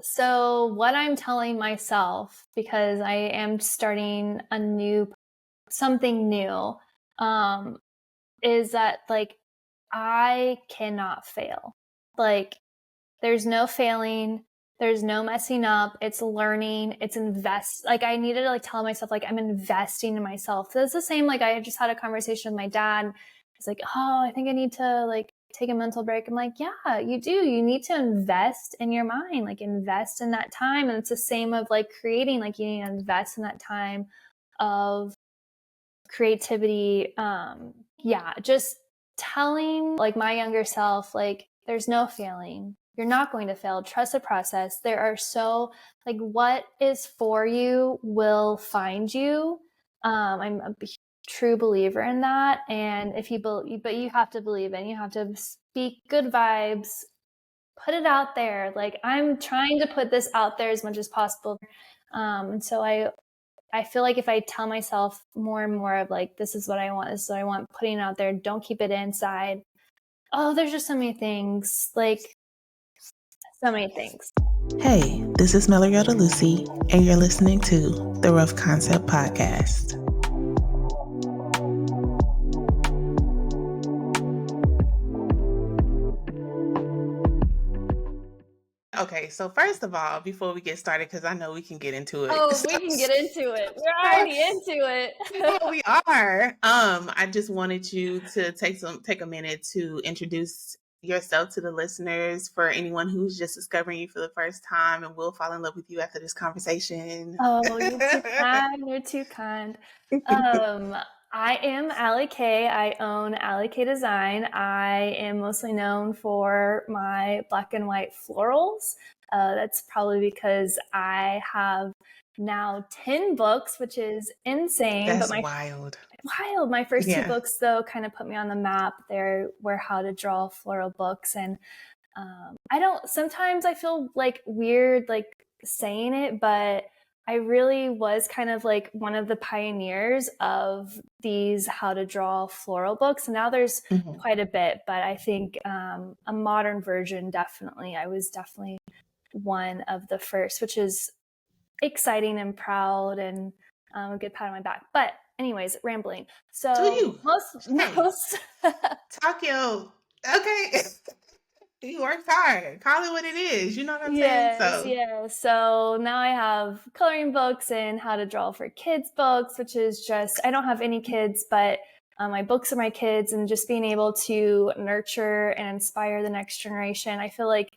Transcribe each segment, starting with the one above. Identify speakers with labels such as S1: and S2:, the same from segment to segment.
S1: So what I'm telling myself, because I am starting something new, is that like I cannot fail. Like there's no failing, there's no messing up. It's learning, it's like I needed to like tell myself like I'm investing in myself. So it's the same, like I just had a conversation with my dad. He's like, oh, I think I need to like take a mental break. I'm like, yeah, you do. You need to invest in your mind, like invest in that time. And it's the same of like creating, like you need to invest in that time of creativity. Just telling like my younger self, like there's no failing. You're not going to fail. Trust the process. There are like what is for you will find you. I'm a true believer in that. And if you believe, but you have to believe it. You have to speak good vibes, put it out there. Like I'm trying to put this out there as much as possible. And so I feel like if I tell myself more and more of like, this is what I want, this is what I want, putting it out there, don't keep it inside. Oh, there's just so many things, like so many things.
S2: Hey, this is Melarie Lucy, and you're listening to the Rough Concept Podcast. Okay, so first of all, before we get started, because I know we can get into it.
S1: We can get into it. We're already into it.
S2: We are. I just wanted you to take a minute to introduce yourself to the listeners for anyone who's just discovering you for the first time and will fall in love with you after this conversation.
S1: Oh, you're too kind. You're too kind. I am Alli Koch. I own Alli Koch Design. I am mostly known for my black and white florals. That's probably because I have now 10 books, which is insane.
S2: That's wild.
S1: Wild. My first 2 books, though, kind of put me on the map. They were how to draw floral books. And sometimes I feel like weird, like saying it, but I really was kind of like one of the pioneers of these how to draw floral books. Now there's quite a bit, but I think a modern version, I was definitely one of the first, which is exciting and proud and a good pat on my back. But anyways, rambling. So
S2: to you.
S1: most
S2: Tokyo. Okay. You worked hard. Call it what it is. You know what I'm saying?
S1: Yeah. So now I have coloring books and how to draw for kids books, which is just, I don't have any kids, but my books are my kids, and just being able to nurture and inspire the next generation. I feel like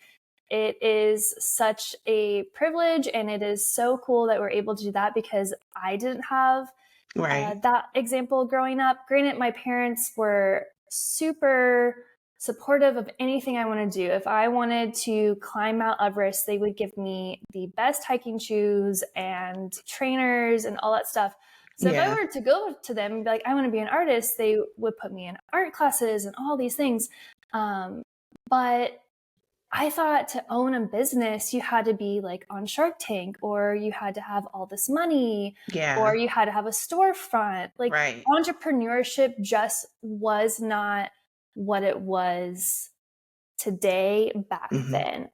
S1: it is such a privilege, and it is so cool that we're able to do that, because I didn't have that example growing up. Granted, my parents were super supportive of anything I want to do. If I wanted to climb Mount Everest, they would give me the best hiking shoes and trainers and all that stuff. So if I were to go to them and be like, I want to be an artist, they would put me in art classes and all these things. But I thought to own a business, you had to be like on Shark Tank, or you had to have all this money, or you had to have a storefront. Like entrepreneurship just was not what it was today back then.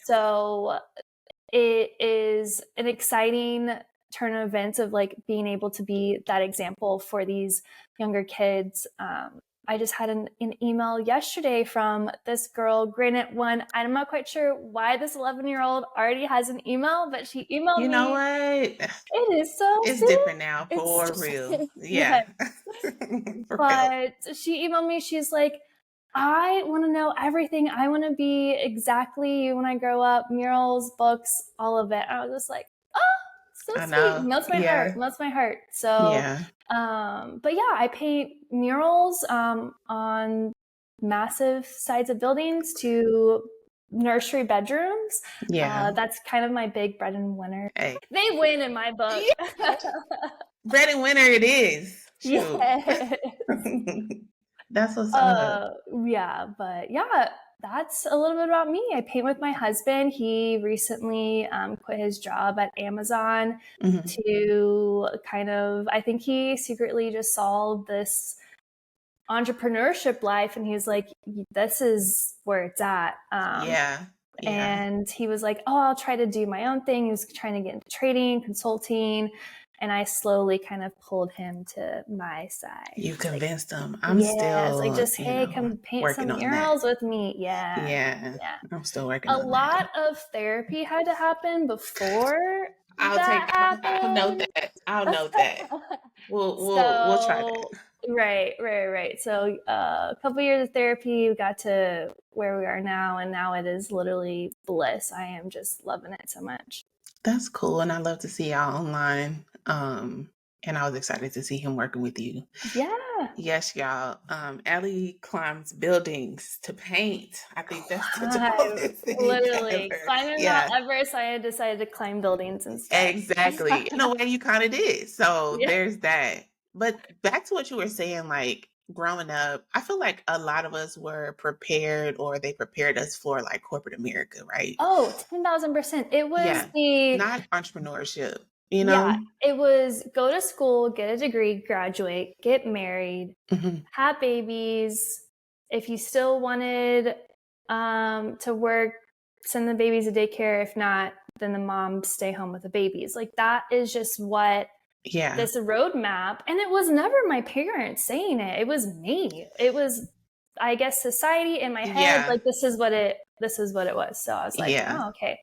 S1: So it is an exciting turn of events of like being able to be that example for these younger kids. I just had an email yesterday from this girl, granted one, I'm not quite sure why this 11-year-old already has an email, but she emailed me.
S2: You know what?
S1: It is so
S2: It's
S1: sick.
S2: different now, for real. Yeah.
S1: But she emailed me, she's like, I want to know everything. I want to be exactly you when I grow up, murals, books, all of it. I was just like, oh, so sweet. Melts my heart. So, but yeah, I paint murals on massive sides of buildings to nursery bedrooms. That's kind of my big bread and winner. Hey. They win in my book.
S2: Bread and winner it is.
S1: Yes.
S2: That's what's up.
S1: That's a little bit about me. I paint with my husband. He recently quit his job at Amazon to kind of, I think he secretly just saw this entrepreneurship life, and he's like, this is where it's at.
S2: Yeah.
S1: And he was like, oh, I'll try to do my own thing. He was trying to get into trading, consulting. And I slowly kind of pulled him to my side.
S2: You
S1: It's like,
S2: convinced them. I'm
S1: yeah, it's like,
S2: still,
S1: just, hey, come paint
S2: working
S1: some
S2: on that.
S1: murals with me. Yeah.
S2: Yeah.
S1: Yeah.
S2: I'm still working
S1: A
S2: on that.
S1: lot of therapy had to happen before
S2: I'll
S1: that
S2: I'll note
S1: happened.
S2: that. I'll note that. We'll try that.
S1: So right. So a couple years of therapy, we got to where we are now, and now it is literally bliss. I am just loving it so much.
S2: That's cool, and I love to see y'all online. And I was excited to see him working with you.
S1: Yeah.
S2: Yes, y'all. Alli climbs buildings to paint. I think that's the
S1: Climb,
S2: dopest thing
S1: literally
S2: ever.
S1: climbing Mount
S2: Yeah,
S1: Everest. I decided to climb buildings instead.
S2: exactly. In a way, you kind of did. So
S1: Yeah.
S2: there's that. But back to what you were saying, like growing up, I feel like a lot of us were prepared, or they prepared us for like corporate America, right?
S1: Oh, 10,000%. It was
S2: Yeah,
S1: the
S2: not entrepreneurship, you
S1: Yeah,
S2: know?
S1: it was go to school, get a degree, graduate, get married,
S2: Hmm.
S1: have babies. If you still wanted to work, send the babies to daycare. If not, then the mom stay home with the babies. Like that is just what
S2: Yeah,
S1: this roadmap. And it was never my parents saying it. It was me. It was, I guess, society in my head.
S2: yeah,
S1: Like this is what it was. So I was like,
S2: yeah.
S1: oh, okay.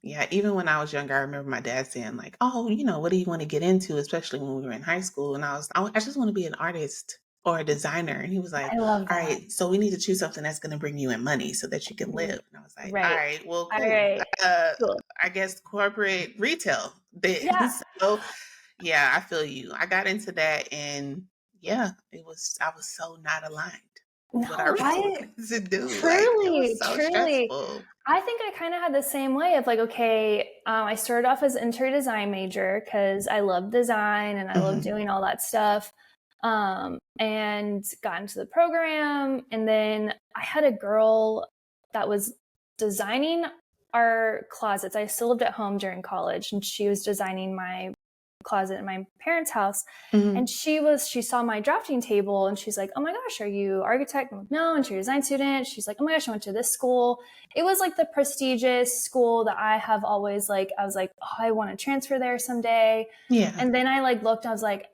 S2: Yeah, even when I was younger, I remember my dad saying like, "Oh, what do you want to get into?" Especially when we were in high school, and I just want to be an artist or a designer. And he was like,
S1: I love
S2: "All
S1: that.
S2: right, so we need to choose something that's going to bring you in money so that you can live." And I was like, "All
S1: Right.
S2: right, well,
S1: All
S2: cool.
S1: right.
S2: Uh,
S1: Cool.
S2: I guess corporate retail then."
S1: Yeah.
S2: So, yeah, I feel you. I got into that, and yeah, I was so not aligned with what I
S1: No,
S2: really
S1: right?
S2: wanted to do. Like, it was
S1: Truly,
S2: so
S1: truly.
S2: stressful.
S1: I think I kind of had the same way of like, okay, I started off as interior design major because I love design and I love
S2: Hmm.
S1: doing all that stuff. And got into the program. And then I had a girl that was designing our closets. I still lived at home during college, and she was designing my closet in my parents' house.
S2: Hmm.
S1: And she saw my drafting table and she's like, oh my gosh, are you architect? I'm like, no. And she's a design student. She's like, oh my gosh, I went to this school. It was like the prestigious school that I have always like, I was like, oh, I want to transfer there someday.
S2: Yeah.
S1: And then I like looked, I was like,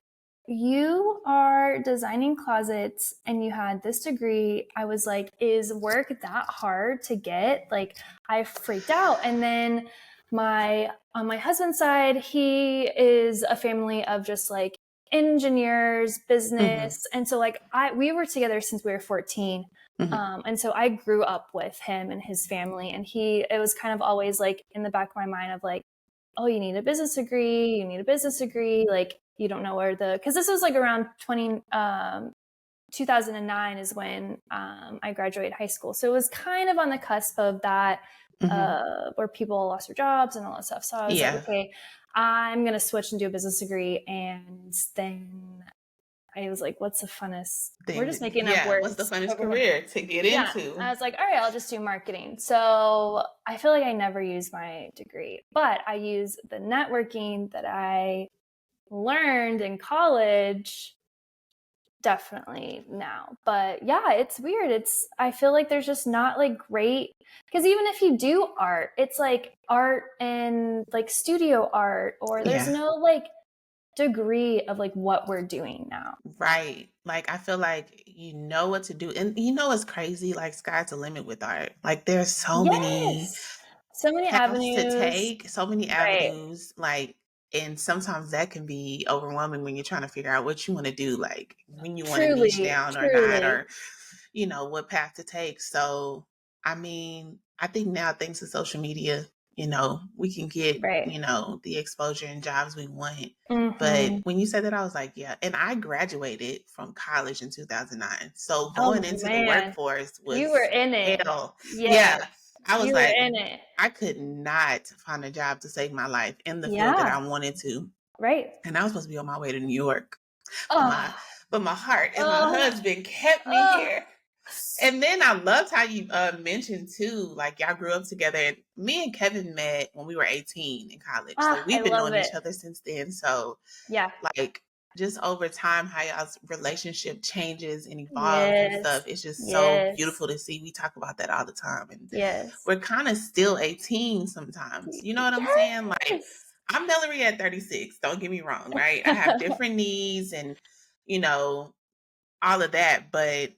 S1: you are designing closets and you had this degree. I was like, is work that hard to get? Like I freaked out. And then on my husband's side, he is a family of just like engineers,
S2: Hmm.
S1: business. And so like we were together since we were 14.
S2: Hmm.
S1: And so I grew up with him and his family, and it was kind of always like in the back of my mind of like, oh, you need a business degree, like you don't know because this was like around 2009 is when I graduated high school. So it was kind of on the cusp of that,
S2: Hmm.
S1: where people lost their jobs and all that stuff. So I was like,
S2: Yeah.
S1: okay, I'm going to switch and do a business degree. And then I was like, what's the funnest? We're just making up
S2: Yeah. What's the
S1: words
S2: funnest
S1: over here.
S2: career to get
S1: Yeah. I
S2: into?
S1: was like, all right, I'll just do marketing. So I feel like I never used my degree, but I use the networking that I learned in college definitely now. But yeah, it's weird. I feel like there's just not like great, because even if you do art, it's like art and like studio art, or there's
S2: Yeah.
S1: no like degree of like what we're doing now.
S2: Right. Like I feel like you know what to do. And it's crazy, like sky's the limit with art. Like there's so many
S1: Yes. So many
S2: paths to
S1: avenues.
S2: take, so many
S1: Right.
S2: avenues, like and sometimes that can be overwhelming when you're trying to figure out what you want to do, like when you want to niche
S1: Truly,
S2: down or not,
S1: truly.
S2: or what path to take. So, I mean, I think now thanks to social media, we can get,
S1: Right.
S2: the exposure and jobs we want. But
S1: Mm-hmm.
S2: when you said that, I was like, yeah. And I graduated from college in 2009. So going
S1: Oh
S2: into the
S1: man,
S2: workforce
S1: you were
S2: was
S1: in it.
S2: hell.
S1: Yes,
S2: Yeah. I was
S1: you were
S2: like,
S1: in it.
S2: I could not find a job to save my life in the field that
S1: Yeah,
S2: I wanted to.
S1: right.
S2: And I was supposed to be on my way to New York. But my
S1: Oh,
S2: but my heart and my
S1: oh,
S2: husband kept me
S1: oh.
S2: here. And then I loved how you mentioned too, like y'all grew up together. And me and Kevin met when we were 18 in college. So
S1: I
S2: we've been
S1: love
S2: knowing
S1: it.
S2: each other since then. So
S1: Yeah,
S2: like just over time, how y'all's relationship changes and evolves and stuff.
S1: Yes.
S2: It's just so
S1: Yes.
S2: beautiful to see. We talk about that all the time. And
S1: Yes.
S2: we're kind of still 18 sometimes. You know what I'm saying? Like,
S1: Yes.
S2: I'm Melarie at 36. Don't get me wrong, right? I have different needs and, you know, all of that. But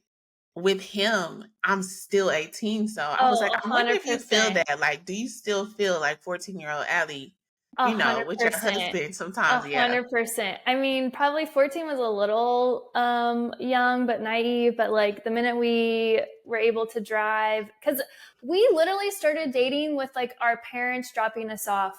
S2: with him, I'm still 18. So I was
S1: Oh,
S2: like,
S1: a
S2: I wonder
S1: hundred
S2: if you feel
S1: percent.
S2: that. Like, do you still feel like 14-year-old Alli,
S1: A
S2: you know,
S1: hundred
S2: with your
S1: percent.
S2: husband
S1: A
S2: sometimes? Yeah.
S1: 100%. I mean, probably 14 was a little young but naive, but like the minute we were able to drive, because we literally started dating with like our parents dropping us off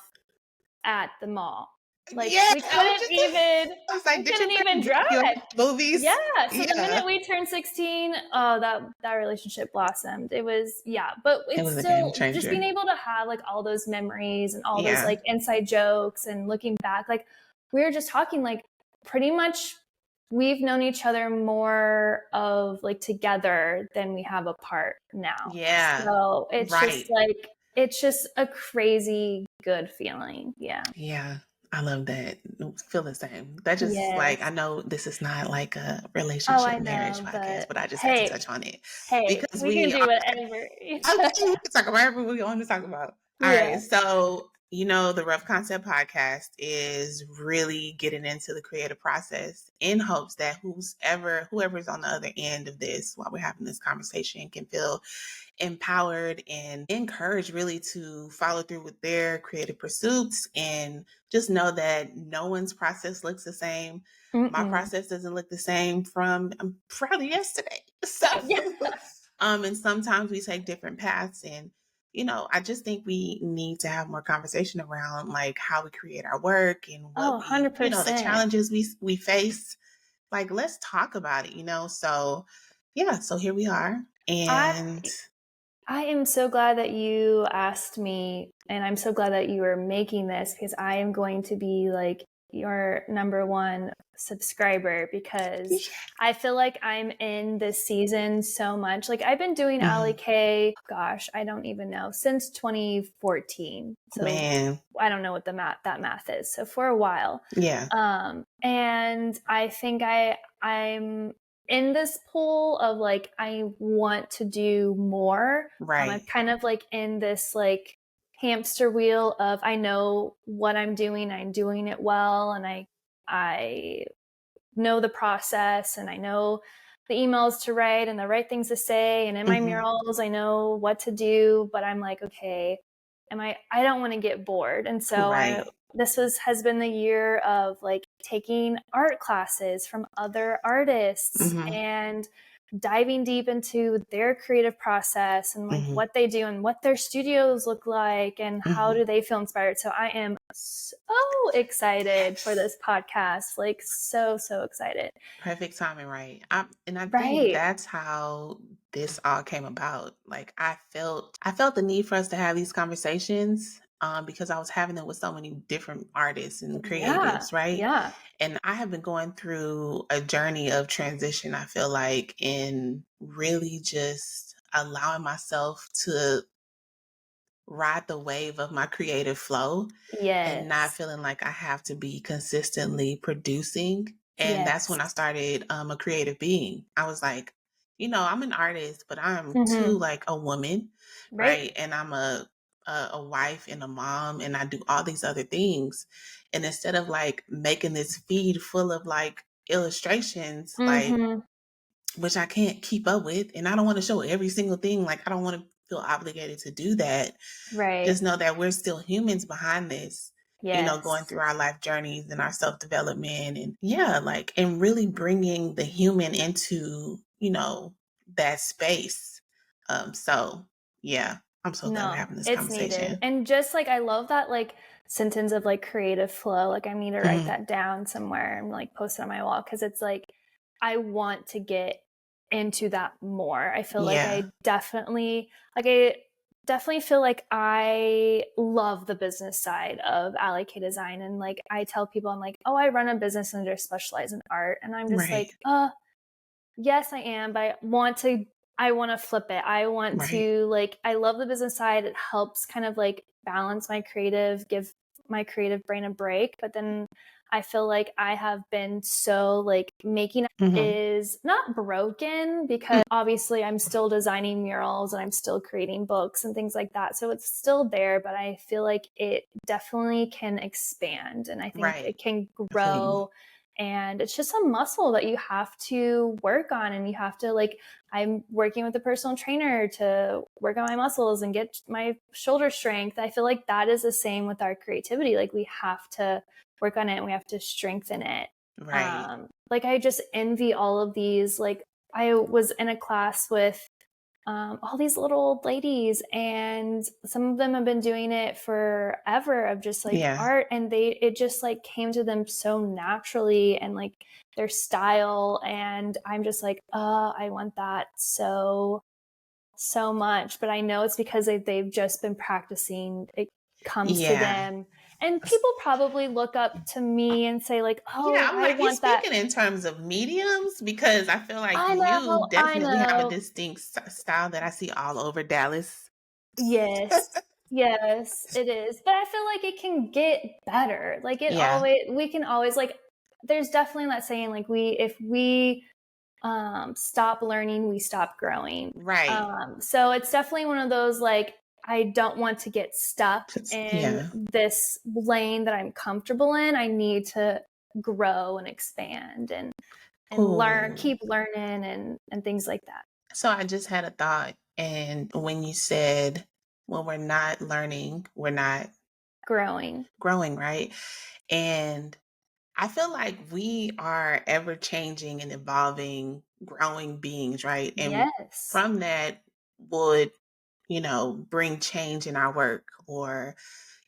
S1: at the mall. Like
S2: Yeah.
S1: we couldn't even
S2: I was like,
S1: we
S2: did your
S1: couldn't even
S2: parents drop you off
S1: drive.
S2: at the movies?
S1: Yeah. So the
S2: Yeah.
S1: minute we turned 16, oh, that relationship blossomed. It was, yeah. But
S2: It
S1: it's
S2: was a game
S1: still just being
S2: changer.
S1: able to have like all those memories and all those
S2: Yeah.
S1: like inside jokes and looking back, like we were just talking, like pretty much we've known each other more of like together than we have apart now.
S2: Yeah.
S1: So
S2: Right.
S1: it's just a crazy good feeling. Yeah.
S2: Yeah. I love that. Feel the same. That just like, I
S1: Yes.
S2: know this is not like a
S1: Oh,
S2: relationship
S1: I
S2: marriage
S1: know,
S2: podcast,
S1: but
S2: but I just had to
S1: hey,
S2: touch on it
S1: hey,
S2: because
S1: we can
S2: we
S1: do
S2: are
S1: whatever.
S2: okay. We can talk about whatever we want to talk about. All
S1: Yeah.
S2: right. So, you know, the Rough Concept podcast is really getting into the creative process in hopes that whoever's on the other end of this while we're having this conversation can feel empowered and encouraged really to follow through with their creative pursuits and just know that no one's process looks the same. My
S1: Mm-mm.
S2: process doesn't look the same from probably yesterday. So
S1: Yeah.
S2: and sometimes we take different paths and you know, I just think we need to have more conversation around like how we create our work and
S1: Oh,
S2: what we, you know, the
S1: 100%.
S2: challenges we face. Like let's talk about it, you know. So yeah, so here we are.
S1: I
S2: And
S1: I am so glad that you asked me, and I'm so glad that you are making this because I am going to be like your number one subscriber because I feel like I'm in this season so much. Like I've been doing Alli
S2: mhm,
S1: K, gosh, I don't even know, since 2014. So
S2: man,
S1: I don't know what that math is. So for a while.
S2: yeah,
S1: And I think I'm in this pool of like I want to do more. I'm
S2: right,
S1: kind of like in this like hamster wheel of I know what I'm doing it well, and I know the process and I know the emails to write and the right things to say, and in my
S2: hmm,
S1: murals I know what to do, but I'm like, okay, I don't want to get bored. And so
S2: right,
S1: has been the year of like taking art classes from other artists
S2: hmm,
S1: and diving deep into their creative process and like
S2: hmm,
S1: what they do and what their studios look like and how
S2: hmm.
S1: do they feel inspired. So I am so excited for
S2: Yes.
S1: this podcast, like so excited.
S2: Perfect timing, right? And I think
S1: Right.
S2: that's how this all came about. Like I felt the need for us to have these conversations because I was having them with so many different artists and
S1: Yeah.
S2: creatives, right?
S1: Yeah.
S2: And I have been going through a journey of transition, I feel like, in really just allowing myself to ride the wave of my creative flow and not
S1: Yes.
S2: feeling like I have to be consistently producing. And that's
S1: Yes.
S2: when I started a creative being. I was like, you know, I'm an artist, but I'm too
S1: Mm-hmm.
S2: like a woman,
S1: Right.
S2: right? And I'm a wife and a mom, and I do all these other things. And instead of like making this feed full of like illustrations, like
S1: Mm-hmm.
S2: which I can't keep up with, and I don't want to show every single thing. Like I don't want to feel obligated to do that.
S1: Right.
S2: Just know that we're still humans behind this, you know, going
S1: Yes.
S2: through our life journeys and our self development. And yeah, like, and really bringing the human into, you know, that space. So yeah, I'm so glad we're
S1: No,
S2: having this
S1: it's needed.
S2: conversation.
S1: And just like I love that like sentence of like creative flow. Like I need to write
S2: Mhm.
S1: that down somewhere and like post it on my wall because it's like I want to get into that more. I feel like
S2: Yeah.
S1: I definitely feel like I love the business side of Alli K Design. And like I tell people, I'm like, oh, I run a business and just specialize in art. And I'm just
S2: Right.
S1: like, yes, I am, but I want to flip it. I want
S2: Right.
S1: to like I love the business side. It helps kind of like balance give my creative brain a break, but then I feel like I have been so like making is not broken because obviously I'm still designing murals and I'm still creating books and things like that. So it's still there, but I feel like it definitely can expand and I think it can grow. And it's just a muscle that you have to work on and you have to like, I'm working with a personal trainer to work on my muscles and get my shoulder strength. I feel like that is the same with our creativity. Like we have to work on it and we have to strengthen it. Like I just envy all of these. Like I was in a class with all these little old ladies and some of them have been doing it forever of just like art and it just like came to them so naturally and like their style and I'm just like I want that so much, but I know it's because they've just been practicing. It comes to them and people probably look up to me and say like, oh,
S2: I'm
S1: I
S2: like, you're
S1: want that.
S2: speaking in terms of mediums because I feel like
S1: I
S2: you definitely have a
S1: know.
S2: distinct style that I see all over Dallas.
S1: Yes. Yes, it is. But I feel like it can get better. Like we can always like, there's definitely that saying like if we stop learning, we stop growing. So it's definitely one of those like, I don't want to get stuck in this lane that I'm comfortable in. I need to grow and expand and learn, keep learning and things like that.
S2: So I just had a thought. And when you said, when we're not learning, we're not
S1: growing,
S2: right? And I feel like we are ever changing and evolving, growing beings, right? And from that would, bring change in our work or,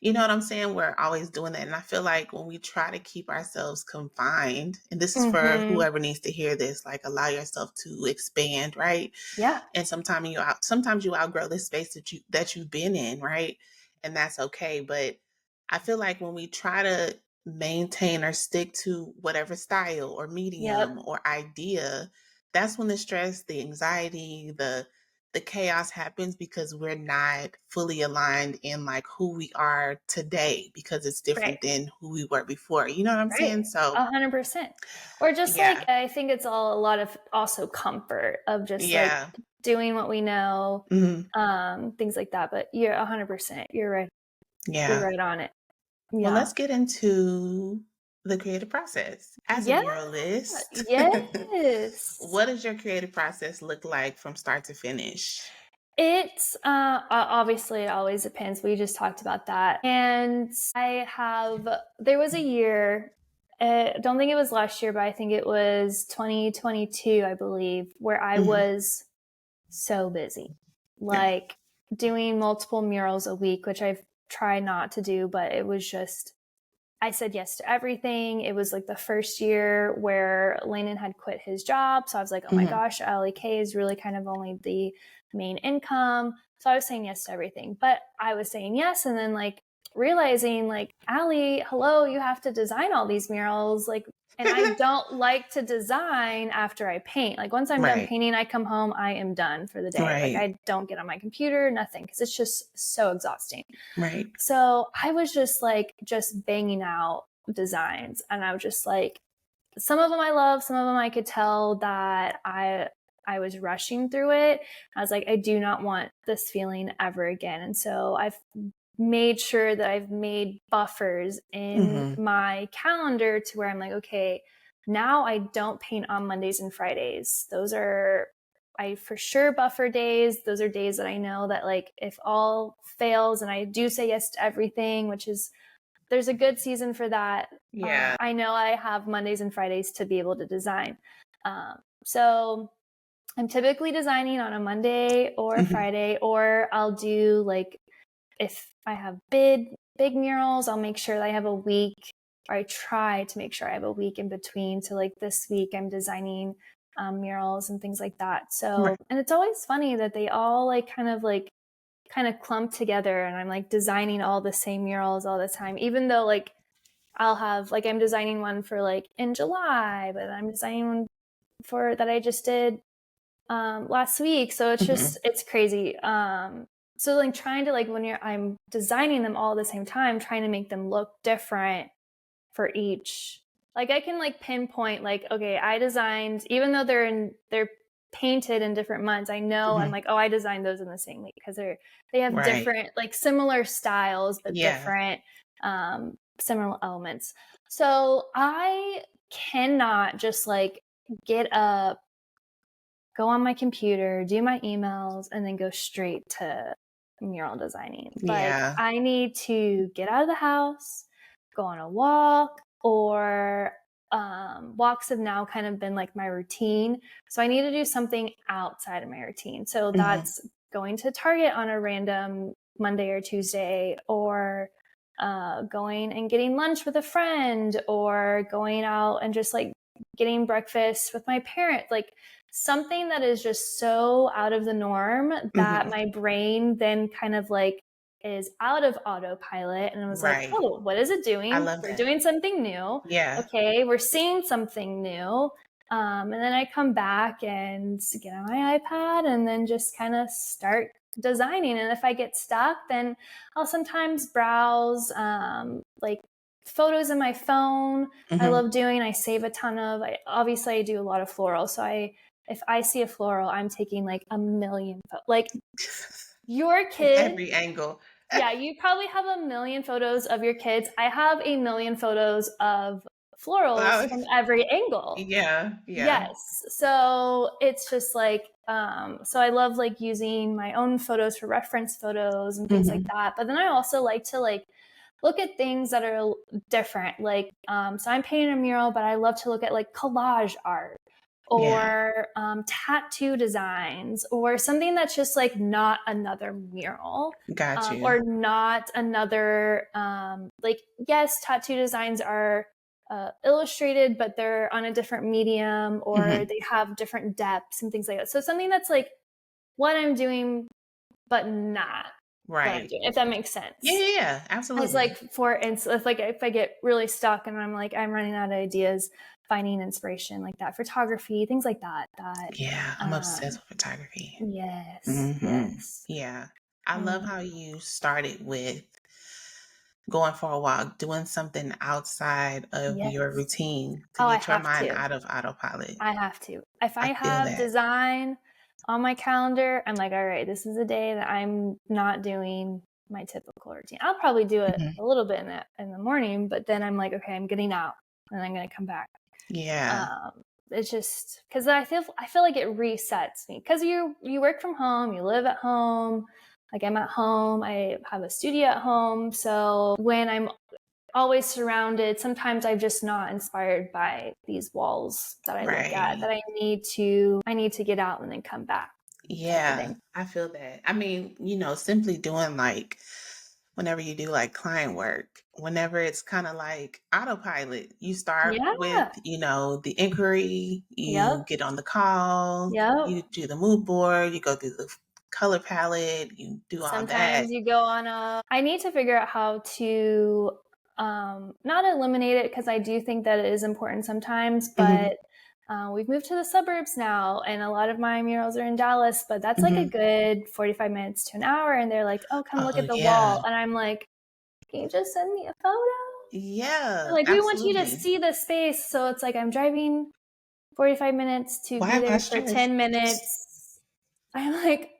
S2: you know what I'm saying? We're always doing that. And I feel like when we try to keep ourselves confined, and this is for whoever needs to hear this, like allow yourself to expand, right?
S1: Yeah.
S2: And sometimes you outgrow the space that you've been in, right? And that's okay. But I feel like when we try to maintain or stick to whatever style or medium or idea, that's when the stress, the anxiety, the chaos happens because we're not fully aligned in like who we are today because it's different than who we were before. You know what I'm saying? So
S1: 100%. Or just like, I think it's a lot of also comfort of just like doing what we know, things like that. But you're 100%. You're right. You're right on it.
S2: Well, let's get into the creative process. As a muralist, what does your creative process look like from start to finish?
S1: It's obviously it always depends. We just talked about that. And there was a year, I don't think it was last year, but I think it was 2022, I believe, where I was so busy, like doing multiple murals a week, which I've tried not to do, but it was just, I said yes to everything. It was like the first year where Landon had quit his job. So I was like, oh my gosh, Alli K is really kind of only the main income. So I was saying yes to everything, but I was saying yes. And then like realizing like, Alli, hello, you have to design all these murals. Like, and I don't like to design after I paint. Like once I'm done painting, I come home, I am done for the day. Like I don't get on my computer, nothing. Cause it's just so exhausting. So I was just like, just banging out designs. And I was just like, some of them I love, some of them I could tell that I was rushing through it. I was like, I do not want this feeling ever again. And so I've made sure that I've made buffers in my calendar to where I'm like, okay, now I don't paint on Mondays and Fridays. Those are, I for sure buffer days. Those are days that I know that like if all fails and I do say yes to everything, which is, there's a good season for that. I know I have Mondays and Fridays to be able to design. So I'm typically designing on a Monday or Friday, or I'll do like, if I have big murals, I'll make sure that I have a week, or I try to make sure I have a week in between. So like this week I'm designing murals and things like that. So, and it's always funny that they all kind of clump together and I'm like designing all the same murals all the time, even though like I'll have like, I'm designing one for like in July, but I'm designing one for that I just did last week. So it's just, it's crazy. So like trying to like, I'm designing them all at the same time, trying to make them look different for each. Like I can like pinpoint like, okay, I designed, even though they're painted in different months, I know I'm like, oh, I designed those in the same week because they have
S2: Right.
S1: different, like similar styles, but
S2: Yeah.
S1: different similar elements. So I cannot just like get up, go on my computer, do my emails, and then go straight to mural designing. Like
S2: Yeah.
S1: I need to get out of the house, go on a walk, or walks have now kind of been like my routine. So I need to do something outside of my routine. So that's going to Target on a random Monday or Tuesday, or going and getting lunch with a friend, or going out and just like getting breakfast with my parents. Like something that is just so out of the norm that my brain then kind of like is out of autopilot, and I was like,
S2: Right.
S1: oh, what is it doing?
S2: I love
S1: We're
S2: that.
S1: doing something new.
S2: Yeah.
S1: Okay, we're seeing something new. And then I come back and get on my iPad and then just kind of start designing. And if I get stuck, then I'll sometimes browse like photos in my phone. I love doing, I save a ton of, obviously I do a lot of floral. So if I see a floral, I'm taking like a million, like your kids,
S2: every angle.
S1: yeah, you probably have a million photos of your kids. I have a million photos of florals from every angle.
S2: Yeah.
S1: Yes. So it's just like, so I love like using my own photos for reference photos and things like that. But then I also like to like look at things that are different. Like, so I'm painting a mural, but I love to look at like collage art, or tattoo designs, or something that's just like not another mural.
S2: Got you.
S1: Or not another, like, yes, tattoo designs are illustrated, but they're on a different medium, or they have different depths and things like that. So something that's like what I'm doing, but not what I'm doing, if that makes sense.
S2: Yeah, absolutely.
S1: It's like, for instance, like if I get really stuck and I'm like, I'm running out of ideas, finding inspiration, like that photography, things like that.
S2: Yeah, I'm obsessed with photography.
S1: Yes. Yes.
S2: Yeah. I love how you started with going for a walk, doing something outside of your routine to get your mind out of autopilot.
S1: I have to. If I
S2: feel
S1: have
S2: that.
S1: design on my calendar, I'm like, all right, this is a day that I'm not doing my typical routine. I'll probably do it a little bit in the morning, but then I'm like, okay, I'm getting out and I'm going to come back.
S2: Yeah.
S1: It's just because I feel like it resets me, because you work from home, you live at home. Like I'm at home, I have a studio at home. So when I'm always surrounded, sometimes I'm just not inspired by these walls that I look at, that I need to get out and then come back.
S2: Yeah, I feel that. I mean, simply doing like, whenever you do like client work, whenever it's kind of like autopilot, you start with, the inquiry, you get on the call, you do the mood board, you go through the color palette, you do all that.
S1: Sometimes you go on I need to figure out how to not eliminate it, because I do think that it is important sometimes, but we've moved to the suburbs now, and a lot of my murals are in Dallas, but that's like a good 45 minutes to an hour, and they're like, oh, come look at the wall. And I'm like, can you just send me a photo?
S2: Yeah.
S1: Like, we want you to see the space. So it's like, I'm driving 45 minutes to be there for 10 minutes. I'm like,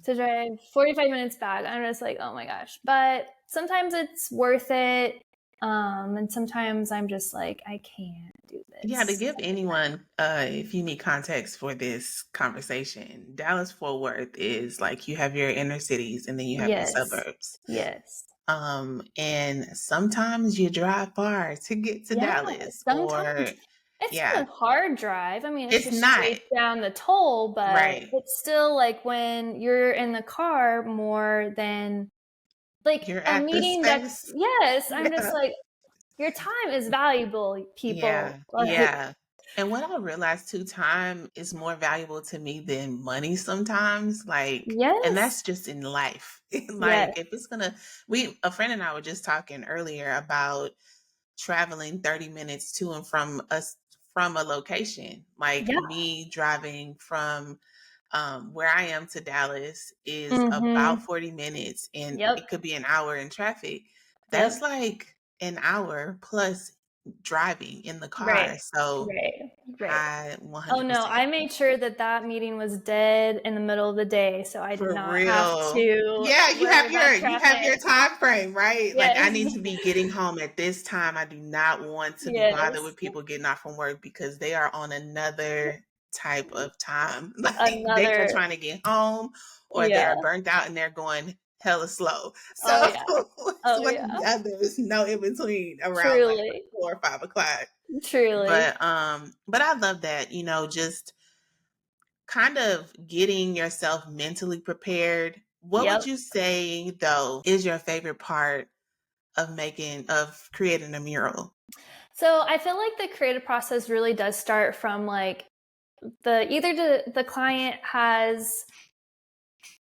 S1: to drive 45 minutes back. I'm just like, oh my gosh. But sometimes it's worth it. And sometimes I'm just like, I can't do this.
S2: Yeah, to give anyone, if you need context for this conversation, Dallas-Fort Worth is like, you have your inner cities and then you have the suburbs.
S1: Yes.
S2: And sometimes you drive far to get to Dallas.
S1: Sometimes it's not a hard drive. I mean, it's just
S2: not
S1: straight down the toll, but it's still like when you're in the car more than like
S2: you're
S1: a
S2: at
S1: meeting that's I'm just like, your time is valuable, people.
S2: Yeah. And what I realized too, time is more valuable to me than money sometimes. Like, and that's just in life. Like, if it's a friend and I were just talking earlier about traveling 30 minutes to and from a location. Like me driving from where I am to Dallas is about 40 minutes, and it could be an hour in traffic. That's like an hour plus driving in the car.
S1: Right.
S2: So
S1: Right.
S2: I
S1: Oh no,
S2: 100%
S1: I made sure that meeting was dead in the middle of the day, so I did
S2: for
S1: not have
S2: real.
S1: to
S2: Yeah,
S1: worry about
S2: you have your
S1: traffic.
S2: time frame, right? Like I
S1: Yes.
S2: need to be getting home at this time. I do not want to be bothered
S1: Yes.
S2: with people getting off from work because they are on another type of time. Like they are
S1: Another,
S2: trying to get home or they
S1: yeah.
S2: are burnt out and they're going hella slow.
S1: Oh
S2: So
S1: yeah.
S2: it's
S1: Oh
S2: one
S1: yeah.
S2: or the other. There's no in between around like
S1: Truly.
S2: 4 or 5 o'clock.
S1: Truly.
S2: But I love that, just kind of getting yourself mentally prepared. What would
S1: Yep.
S2: you say though is your favorite part of creating a mural?
S1: So I feel like the creative process really does start from like the client has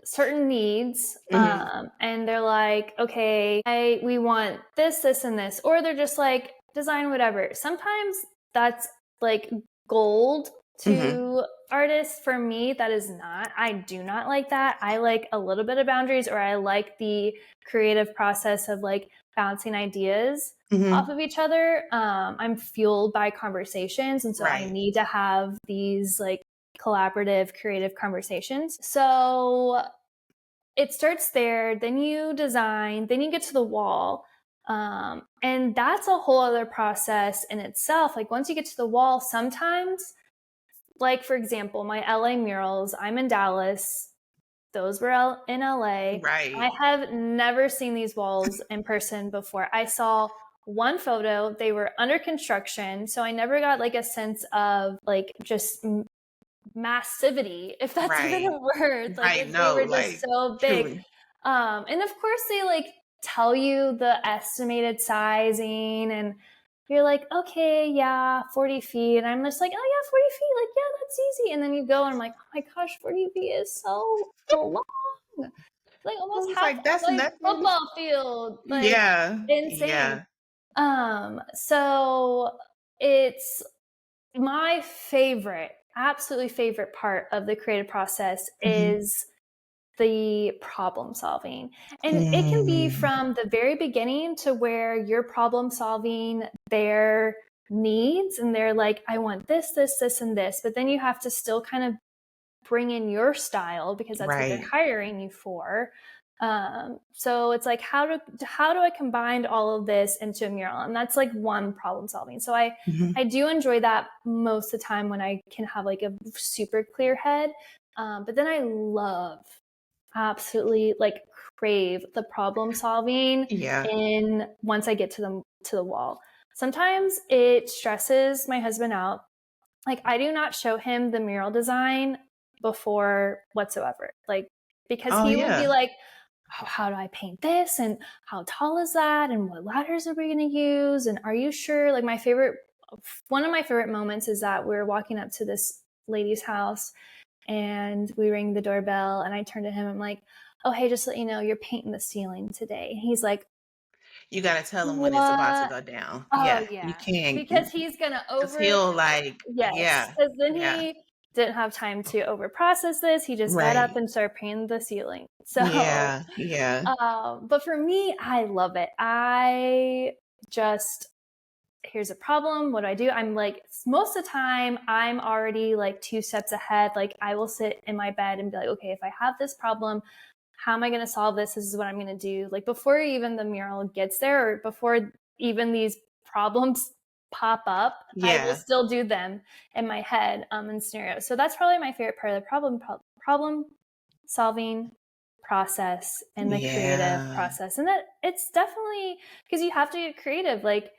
S1: certain needs,
S2: Hmm.
S1: and they're like, okay, we want this and this, or they're just like, design whatever. Sometimes that's like gold
S2: Hmm.
S1: to artists. For me, that is not. I do not like that. I like a little bit of boundaries, or I like the creative process of like bouncing ideas off
S2: Hmm.
S1: of each other. I'm fueled by conversations, and so I
S2: Right.
S1: need to have these like collaborative creative conversations. So it starts there, then you design, then you get to the wall. And that's a whole other process in itself. Like once you get to the wall, sometimes, like for example, my LA murals, I'm in Dallas, those were in LA.
S2: Right.
S1: I have never seen these walls in person before. I saw one photo, they were under construction, so I never got like a sense of like just massivity, if that's even
S2: Right.
S1: a word, like
S2: Right.
S1: if they
S2: No,
S1: were just
S2: like
S1: so big.
S2: truly.
S1: And of course they like tell you the estimated sizing, and you're like, okay, yeah, 40 feet. And I'm just like, oh yeah, 40 feet. Like, yeah, that's easy. And then you go and I'm like, oh my gosh, 40 feet is so long. Like
S2: I
S1: almost
S2: was
S1: half
S2: like, that's
S1: like
S2: nothing.
S1: football field. Like
S2: Yeah.
S1: insane.
S2: Yeah.
S1: So it's my favorite, absolutely favorite part of the creative process
S2: Hmm.
S1: is the problem solving. And it can be
S2: Mm.
S1: from the very beginning to where you're problem solving their needs and they're like, I want this, and this. But then you have to still kind of bring in your style because that's what they're
S2: Right.
S1: hiring you for. So it's like, how do I combine all of this into a mural? And that's like one problem solving. So
S2: Hmm.
S1: I do enjoy that most of the time when I can have like a super clear head. But then I love, absolutely like crave the problem solving
S2: Yeah.
S1: in once I get to the wall. Sometimes it stresses my husband out. Like I do not show him the mural design before whatsoever. Like because
S2: Oh
S1: he will be
S2: yeah.
S1: like, how do I paint this? And how tall is that? And what ladders are we going to use? And are you sure? Like one of my favorite moments is that we're walking up to this lady's house and we ring the doorbell and I turn to him. I'm like, oh, hey, just to let you know, you're painting the ceiling today. And he's like,
S2: You got to tell him when it's about to
S1: what?
S2: go down.
S1: Oh
S2: Yeah.
S1: yeah,
S2: You can.
S1: because he's gonna
S2: Because he'll like,
S1: yes,
S2: yeah.
S1: because then
S2: Yeah.
S1: he didn't have time to over process this. He just got up
S2: Right.
S1: and started painting the ceiling. So,
S2: Yeah. Yeah.
S1: but for me, I love it. I just here's a problem. What do I do? I'm like most of the time I'm already like 2 steps ahead. Like I will sit in my bed and be like, okay, if I have this problem, how am I going to solve this? This is what I'm going to do. Like before even the mural gets there or before even these problems pop up, I will
S2: Yeah.
S1: still do them in my head in scenarios. So that's probably my favorite part of the problem solving process and the creative
S2: Yeah.
S1: process. And that it's definitely because you have to get creative. Like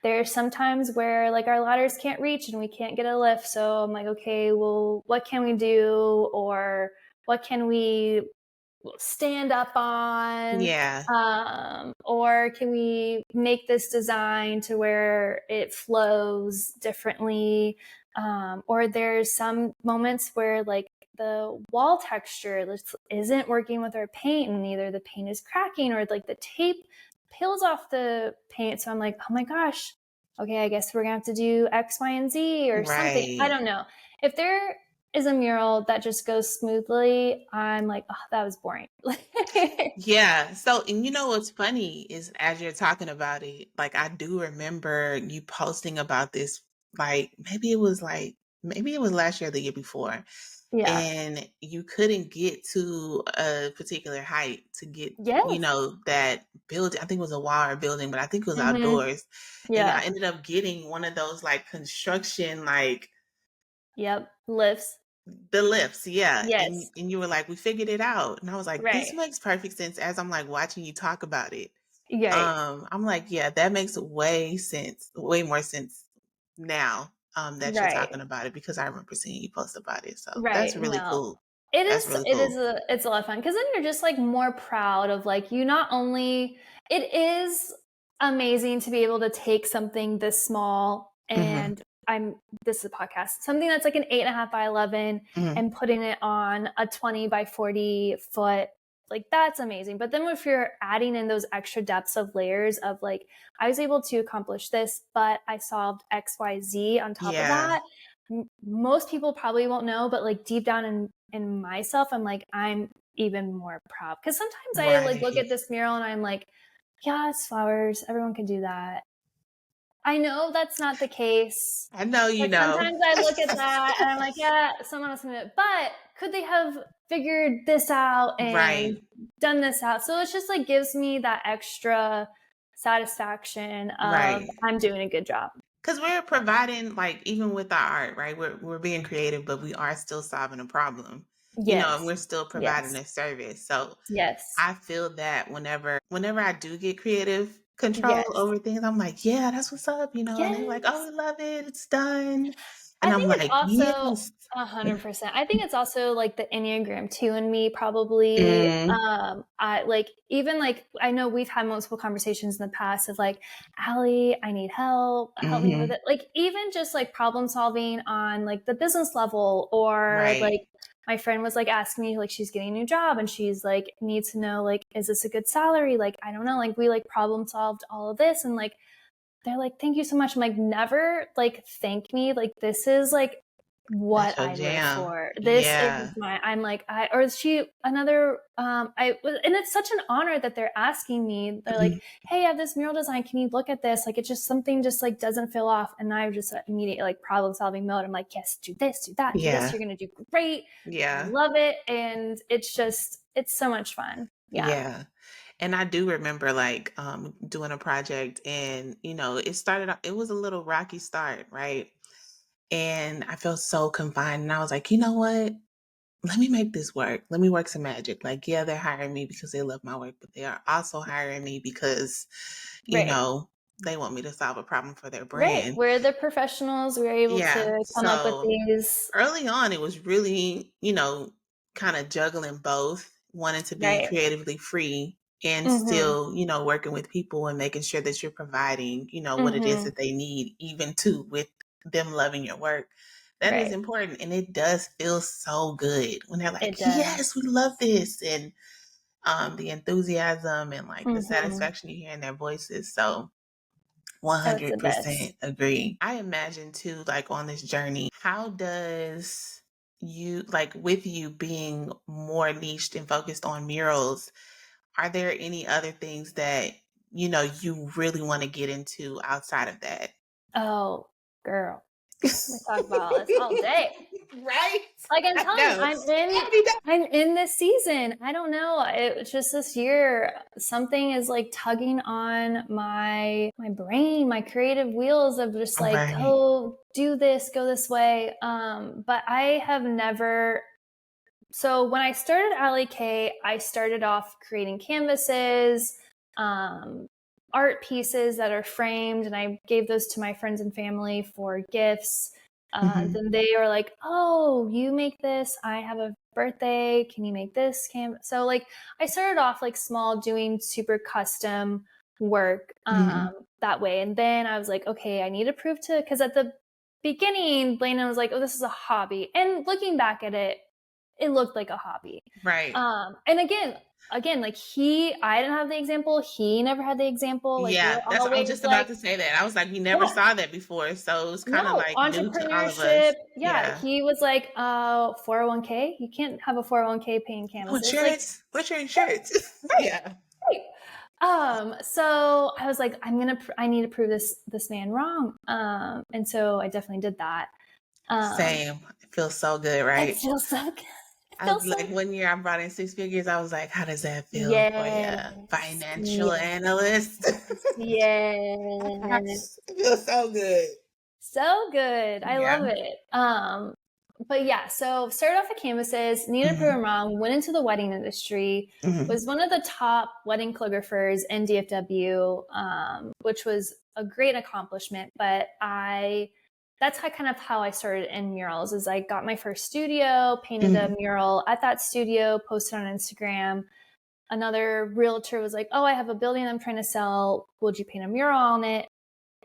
S1: there's sometimes where like our ladders can't reach and we can't get a lift. So I'm like, okay, well, what can we do? Or what can we stand up on?
S2: Yeah.
S1: Or can we make this design to where it flows differently? Or there's some moments where like the wall texture isn't working with our paint and either the paint is cracking or like the tape peels off the paint. So I'm like, oh my gosh, okay, I guess we're gonna have to do X, Y, and Z or something. I
S2: Right.
S1: don't know. If there is a mural that just goes smoothly, I'm like, oh, that was boring.
S2: Yeah. So, and you know what's funny is as you're talking about it, like I do remember you posting about this, maybe it was last year or the year before,
S1: Yeah.
S2: and you couldn't get to a particular height to get,
S1: Yes.
S2: that building. I think it was a wall or building, but I think it was
S1: Hmm.
S2: outdoors. And y'all
S1: Yeah.
S2: ended up getting one of those like construction, like
S1: Yep. Lifts.
S2: the lifts, yeah. And
S1: Yes.
S2: you were like, we figured it out. And I was like, this
S1: Right.
S2: makes perfect sense as I'm like watching you talk about it.
S1: Right.
S2: I'm like, yeah, that makes way more sense now, that you're
S1: Right.
S2: talking about it because I remember seeing you post about it. So that's
S1: Right.
S2: really
S1: No.
S2: cool.
S1: It
S2: That's
S1: is
S2: really
S1: it is
S2: cool.
S1: a it's a lot of fun because then you're just like more proud of like you not only it is amazing to be able to take something this small
S2: Hmm.
S1: and this is a podcast, something that's like an 8.5 by 11
S2: Hmm.
S1: and putting it on a 20 by 40 foot, like that's amazing. But then if you're adding in those extra depths of layers of like, I was able to accomplish this, but I solved XYZ on top of
S2: Yeah,
S1: that. Most people probably won't know, but like deep down in myself, I'm like, I'm even more proud. Because sometimes I like look
S2: right.
S1: at this mural and I'm like, yeah, it's flowers. Everyone can do that. I know that's not the case.
S2: I know you
S1: Like
S2: know.
S1: sometimes I look at that and I'm like, yeah, someone else can do it. But could they have figured this out and
S2: Right,
S1: done this out? So it just like gives me that extra satisfaction of
S2: right.
S1: I'm doing a good job.
S2: Because we're providing, like, even with our art, right? We're being creative, but we are still solving a problem, and
S1: Yes.
S2: we're still providing
S1: Yes.
S2: a service. So
S1: Yes.
S2: I feel that whenever I do get creative control
S1: Yes.
S2: over things, I'm like, yeah, that's what's up, and they're like, oh,
S1: Yes.
S2: we love it, it's done.
S1: I
S2: And I'm
S1: think it's
S2: like,
S1: also
S2: yes.
S1: 100%. I think it's also like the Enneagram 2 in me probably.
S2: Mm,
S1: I like even like I know we've had multiple conversations in the past of like, Allie, I need help. Help me with
S2: hmm.
S1: it. Like even just like problem solving on like the business level or
S2: Right.
S1: like my friend was like asking me like she's getting a new job and she's like needs to know like is this a good salary? Like I don't know. Like we like problem solved all of this and like they're like, thank you so much. I'm like, never like thank me. Like, this is like
S2: That's
S1: what
S2: your
S1: I live
S2: jam.
S1: for. This is
S2: Yeah.
S1: I'm like, or is she another, and it's such an honor that they're asking me. They're like,
S2: Mhm.
S1: hey, I have this mural design. Can you look at this? Like, it's just something just like doesn't feel off. And I just immediately like problem solving mode. I'm like, yes, do this, do that, do this.
S2: Yeah.
S1: You're going to do great. I
S2: Yeah.
S1: love it. And it's so much fun. Yeah.
S2: Yeah. And I do remember like doing a project and it was a little rocky start, right? And I felt so confined and I was like, you know what? Let me make this work. Let me work some magic. Like, yeah, they're hiring me because they love my work, but they are also hiring me because, you
S1: Right.
S2: know, they want me to solve a problem for their
S1: Right.
S2: brand.
S1: We're the professionals. We're able
S2: Yeah.
S1: to come up with
S2: So
S1: these.
S2: early on, it was really, kind of juggling both, wanting to be
S1: Right.
S2: creatively free and
S1: Mhm.
S2: still, working with people and making sure that you're providing, what it is
S1: Mhm.
S2: that they need, even too, with them loving your work. That is
S1: Right.
S2: important. And it does feel so good when they're
S1: It
S2: like, yes,
S1: does.
S2: we love this. And the enthusiasm and like the
S1: Mhm.
S2: satisfaction you hear in their voices. So
S1: That's the best.
S2: 100% agree. I imagine too, like on this journey, how does like with you being more niched and focused on murals, are there any other things that, you really want to get into outside of that?
S1: Oh, girl. We talk about all this all day.
S2: Right?
S1: Like I'm
S2: I
S1: telling you,
S2: know.
S1: I'm in this season. I don't know. It's just this year something is like tugging on my brain, my creative wheels of just like
S2: Right.
S1: go do this, go this way. But I have never so when I started Alli Koch, I started off creating canvases, um, art pieces that are framed, and I gave those to my friends and family for gifts.
S2: Hmm.
S1: Then they are like, "Oh, you make this? I have a birthday. Can you make this canvas?" So like, I started off like small, doing super custom work
S2: Hmm.
S1: that way, and then I was like, "Okay, I need to prove to," because at the beginning, Blaine was like, "Oh, this is a hobby," and looking back at it, it looked like a hobby.
S2: Right.
S1: And again, again, like I didn't have the example. He never had the example. Like we
S2: Yeah,
S1: were
S2: that's I was
S1: always
S2: just about
S1: like,
S2: to say that. I was like, we never
S1: yeah,
S2: saw that before, so it's kind of
S1: no,
S2: like new to all of
S1: entrepreneurship.
S2: us.
S1: Yeah,
S2: Yeah.
S1: he was like, 401k. You can't have a 401k paying
S2: Oh,
S1: canvases. Like,
S2: insurance? What's your insurance?
S1: right,
S2: Yeah.
S1: right. So I was like, I need to prove this man wrong. And so I definitely did that.
S2: Same. It feels so good,
S1: It
S2: right?
S1: feels so good. It
S2: I
S1: feels so
S2: like
S1: good.
S2: 1 year I brought in 6 figures. I was like, how does that feel for you,
S1: Yes,
S2: financial
S1: yes,
S2: analyst?
S1: yes.
S2: It feels so good.
S1: So good. I
S2: Yeah.
S1: love it. But yeah, so started off at canvases, needed to prove
S2: Mhm.
S1: them wrong, went into the wedding industry,
S2: Mhm.
S1: was one of the top wedding calligraphers in DFW, which was a great accomplishment. But that's kind of how I started in murals. Is I got my first studio, painted a
S2: Mhm.
S1: mural at that studio, posted on Instagram. Another realtor was like, "Oh, I have a building I'm trying to sell. Would you paint a mural on it?"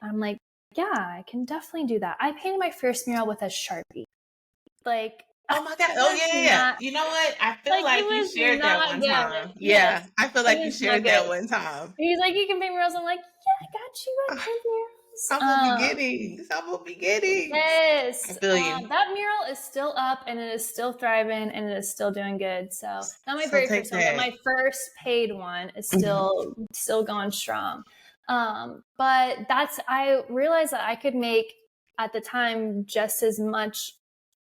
S1: I'm like, yeah, I can definitely do that. I painted my first mural with a Sharpie. Like,
S2: Oh my God.
S1: it
S2: Oh
S1: was
S2: yeah, yeah, yeah.
S1: not,
S2: You know what? I feel
S1: like, it
S2: like you
S1: was
S2: shared that
S1: not
S2: one
S1: good.
S2: time.
S1: Yes,
S2: Yeah. I feel
S1: it
S2: like you
S1: was not
S2: shared that
S1: good.
S2: one time.
S1: He's like, you can paint murals. I'm like, yeah, I got you. I paint murals.
S2: Humble beginnings. Humble beginnings. I
S1: Yes.
S2: feel you.
S1: That mural is still up and it is still thriving and it is still doing good. So not my
S2: So
S1: very
S2: take
S1: first one, but
S2: that.
S1: my first paid one is
S2: Mhm.
S1: still going strong. But I realized that I could make at the time just as much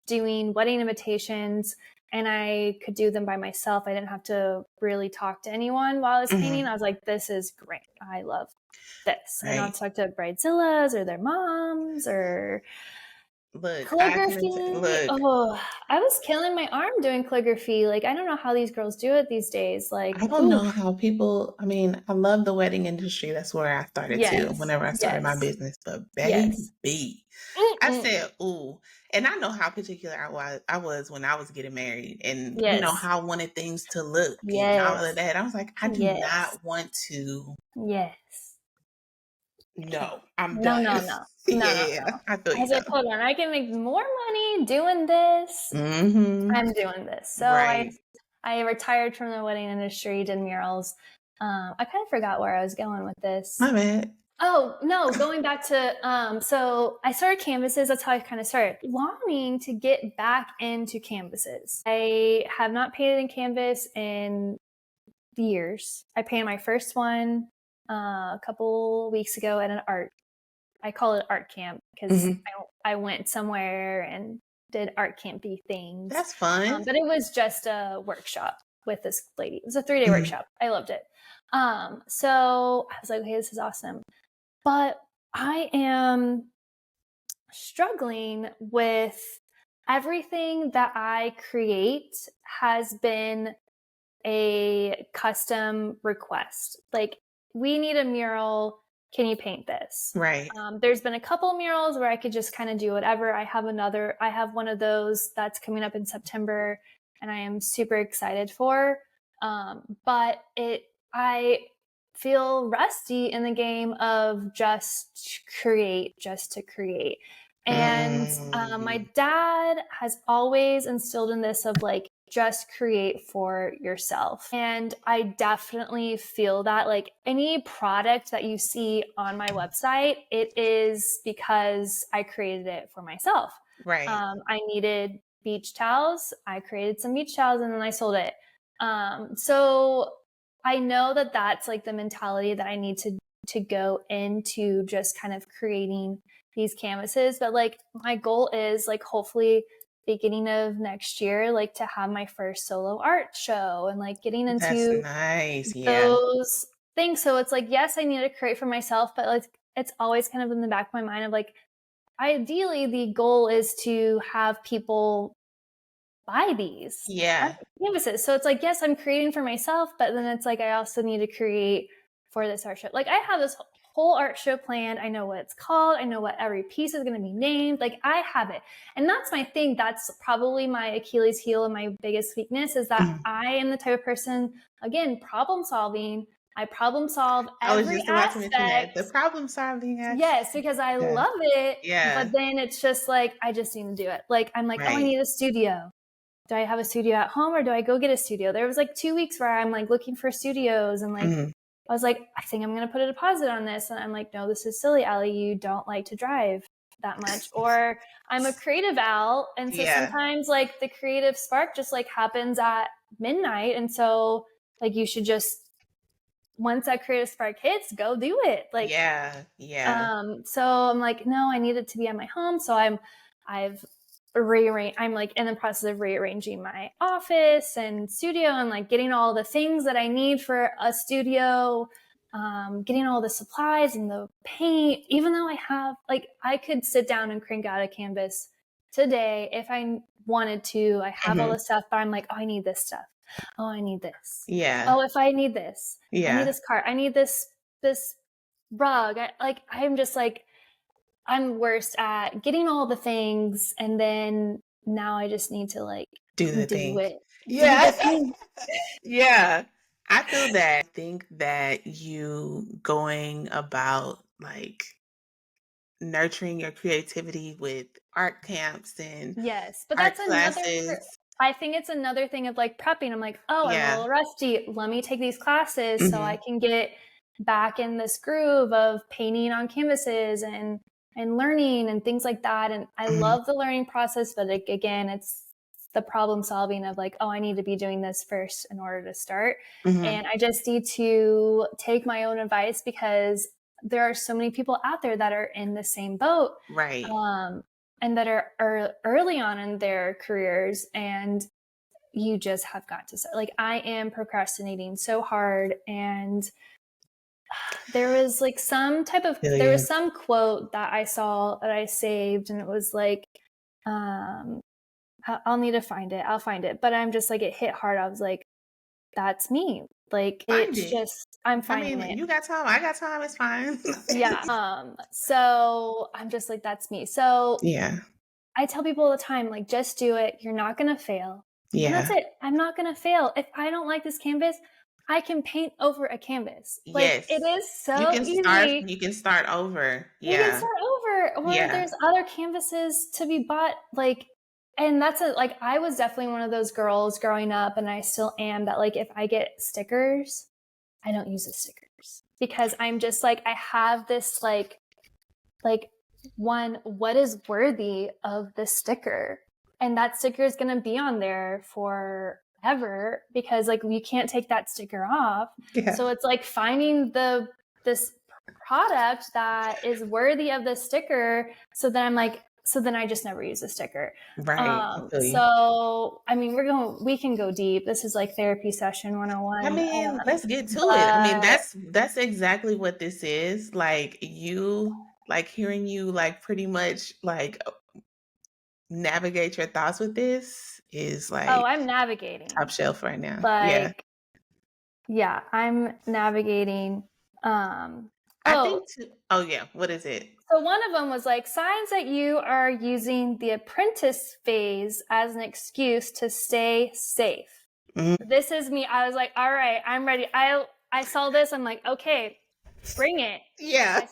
S1: doing wedding invitations and I could do them by myself. I didn't have to really talk to anyone while I was painting.
S2: Mhm.
S1: I was like, this is great. I love this. I don't have
S2: Right.
S1: to talk to bridezillas or their moms or
S2: Look,
S1: calligraphy.
S2: look.
S1: Oh, I was killing my arm doing calligraphy. Like, I don't know how these girls do it these days. Like,
S2: I don't know
S1: oof.
S2: how people, I mean, I love the wedding industry. That's where I started too,
S1: Yes.
S2: whenever I started my
S1: Yes.
S2: business. But
S1: Yes.
S2: baby, I
S1: Mm-mm.
S2: said, ooh. And I know how particular I was when I was getting married and,
S1: Yes.
S2: how I wanted things to look and all of
S1: Yes.
S2: that. I was like, I do
S1: Yes.
S2: not want to.
S1: Yes.
S2: No, I'm
S1: No,
S2: done.
S1: no, no. No, no,
S2: Yeah,
S1: no.
S2: I feel
S1: I
S2: you
S1: was like,
S2: though.
S1: hold on, I can make more money doing this.
S2: Mm-hmm.
S1: I'm doing this. So
S2: Right.
S1: I retired from the wedding industry, did murals. I kind of forgot where I was going with this.
S2: My bad.
S1: Oh, no, going back to, so I started canvases. That's how I kind of started longing to get back into canvases. I have not painted in canvas in years. I painted my first one a couple weeks ago at I call it art camp because
S2: Hmm.
S1: I went somewhere and did art campy things.
S2: That's fun.
S1: But it was just a workshop with this lady. It was a 3-day
S2: Mhm.
S1: workshop. I loved it. So I was like, okay, this is awesome. But I am struggling with everything that I create has been a custom request. Like, we need a mural. Can you paint this?
S2: Right.
S1: There's been a couple murals where I could just kind of do whatever. I have one of those that's coming up in September and I am super excited for. But I feel rusty in the game of just to create. And my
S2: Mm.
S1: dad has always instilled in this of like, just create for yourself. And I definitely feel that like any product that you see on my website, it is because I created it for myself.
S2: Right.
S1: I needed beach towels. I created some beach towels and then I sold it. So I know that that's like the mentality that I need to go into just kind of creating these canvases. But like my goal is like hopefully beginning of next year, like to have my first solo art show and like getting
S2: That's
S1: into
S2: nice. Yeah.
S1: those things. So it's like, yes, I need to create for myself, but like it's always kind of in the back of my mind of like, ideally the goal is to have people buy these
S2: Yeah.
S1: canvases. So it's like, yes, I'm creating for myself, but then it's like, I also need to create for this art show. Like I have this whole art show planned. I know what it's called. I know what every piece is going to be named. Like I have it. And that's my thing. That's probably my Achilles heel and my biggest weakness is that
S2: Mhm.
S1: I am the type of person, again, problem solving. I problem solve
S2: I was
S1: every
S2: just about to mention that. The
S1: aspect.
S2: problem solving
S1: Yes,
S2: aspect.
S1: because I
S2: Yeah.
S1: love it.
S2: Yeah.
S1: But then it's just like, I just need to do it. Like, I'm like, oh, I
S2: Right.
S1: need a studio. do I have a studio at home or do I go get a studio? There was like 2 weeks where I'm like looking for studios and like, I was like, I think I'm going to put a deposit on this. And I'm like, no, this is silly, Alli. You don't like to drive that much. Or I'm a creative owl. And so sometimes like the creative spark just like happens at midnight. And so like you should just, once that creative spark hits, go do it. Like, so I'm like, no, I need it to be at my home. So I've rearranged, I'm like in the process of rearranging my office and studio and like getting all the things that I need for a studio, getting all the supplies and the paint, even though I have, like, I could sit down and crank out a canvas today if I wanted to. I have all the stuff, but I'm like, oh, I need this stuff. Oh, I need this. Oh, if I need this, I need this cart. I need this rug. I'm just like, I'm worst at getting all the things, and then now I just need to like
S2: do the thing.
S1: it.
S2: Yeah. Yeah. I feel that. I think that you going about like nurturing your creativity with art camps and
S1: yes, but
S2: art
S1: that's
S2: classes.
S1: another. I think it's another thing of like prepping. I'm like, oh, I'm a little rusty. Let me take these classes so I can get back in this groove of painting on canvases and learning and things like that. And I love the learning process, but again, it's the problem solving of like, oh, I need to be doing this first in order to start. And I just need to take my own advice because there are so many people out there that are in the same boat.
S2: Right.
S1: And that are early on in their careers, and you just have got to say, like, I am procrastinating so hard. And there was like some quote that I saw that I saved, and it was like, I'll need to find it. I'll find it. But I'm just like, it hit hard. I was like, that's me. Like, I'm finding it.
S2: You got time. I got time. It's fine.
S1: Yeah. So I'm just like, that's me. So yeah, I tell people all the time, like, just do it. You're not going to fail. Yeah. And that's it. I'm not going to fail. If I don't like this canvas, I can paint over a canvas. Like, it is so easy.
S2: You can start over.
S1: Yeah. You can start over. Or there's other canvases to be bought. Like, and that's like, I was definitely one of those girls growing up, and I still am, that like, if I get stickers, I don't use the stickers because I'm just like, I have this like one, what is worthy of this sticker? And that sticker is going to be on there forever because like you can't take that sticker off. Yeah. So it's like finding this product that is worthy of the sticker. So then I just never use a sticker.
S2: Right.
S1: So, I mean, we can go deep. This is like therapy session 101.
S2: I mean, let's get to it. I mean, that's exactly what this is. Like hearing you like pretty much like navigate your thoughts with this is like,
S1: oh, I'm navigating
S2: top shelf right now.
S1: Like, yeah, I'm navigating.
S2: What is it?
S1: So one of them was like, signs that you are using the apprentice phase as an excuse to stay safe. This is me. I was like, all right, I'm ready. I saw this. I'm like, okay, bring it.
S2: Yeah.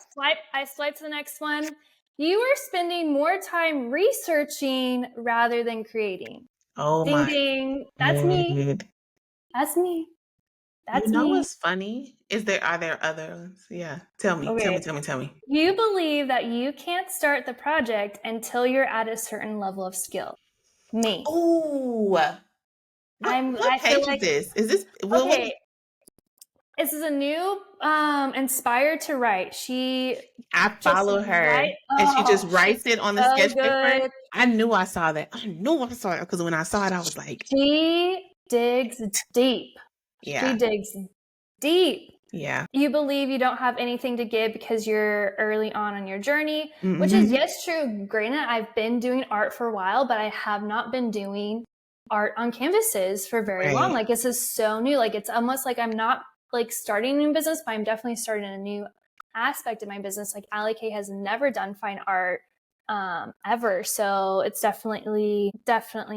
S1: I swipe to the next one. You are spending more time researching rather than creating.
S2: Oh,
S1: ding, ding. That's me. That's me. That's me.
S2: What's funny? Are there other ones? Yeah. Tell me. Tell me.
S1: You believe that you can't start the project until you're at a certain level of skill. Me.
S2: Oh. What page is this? Is this
S1: okay? This is a new Inspired to Write.
S2: I follow her, and she just writes it on the sketch paper. I knew I saw that. I knew I saw it because when I saw it, I was like,
S1: she digs deep.
S2: Yeah.
S1: She digs deep.
S2: Yeah.
S1: You believe you don't have anything to give because you're early on in your journey, which is, yes, true. Granted, I've been doing art for a while, but I have not been doing art on canvases for very long. Like, this is so new. Like, it's almost like I'm not like starting a new business, but I'm definitely starting a new aspect of my business. Like, Alli Koch has never done fine art ever. So it's definitely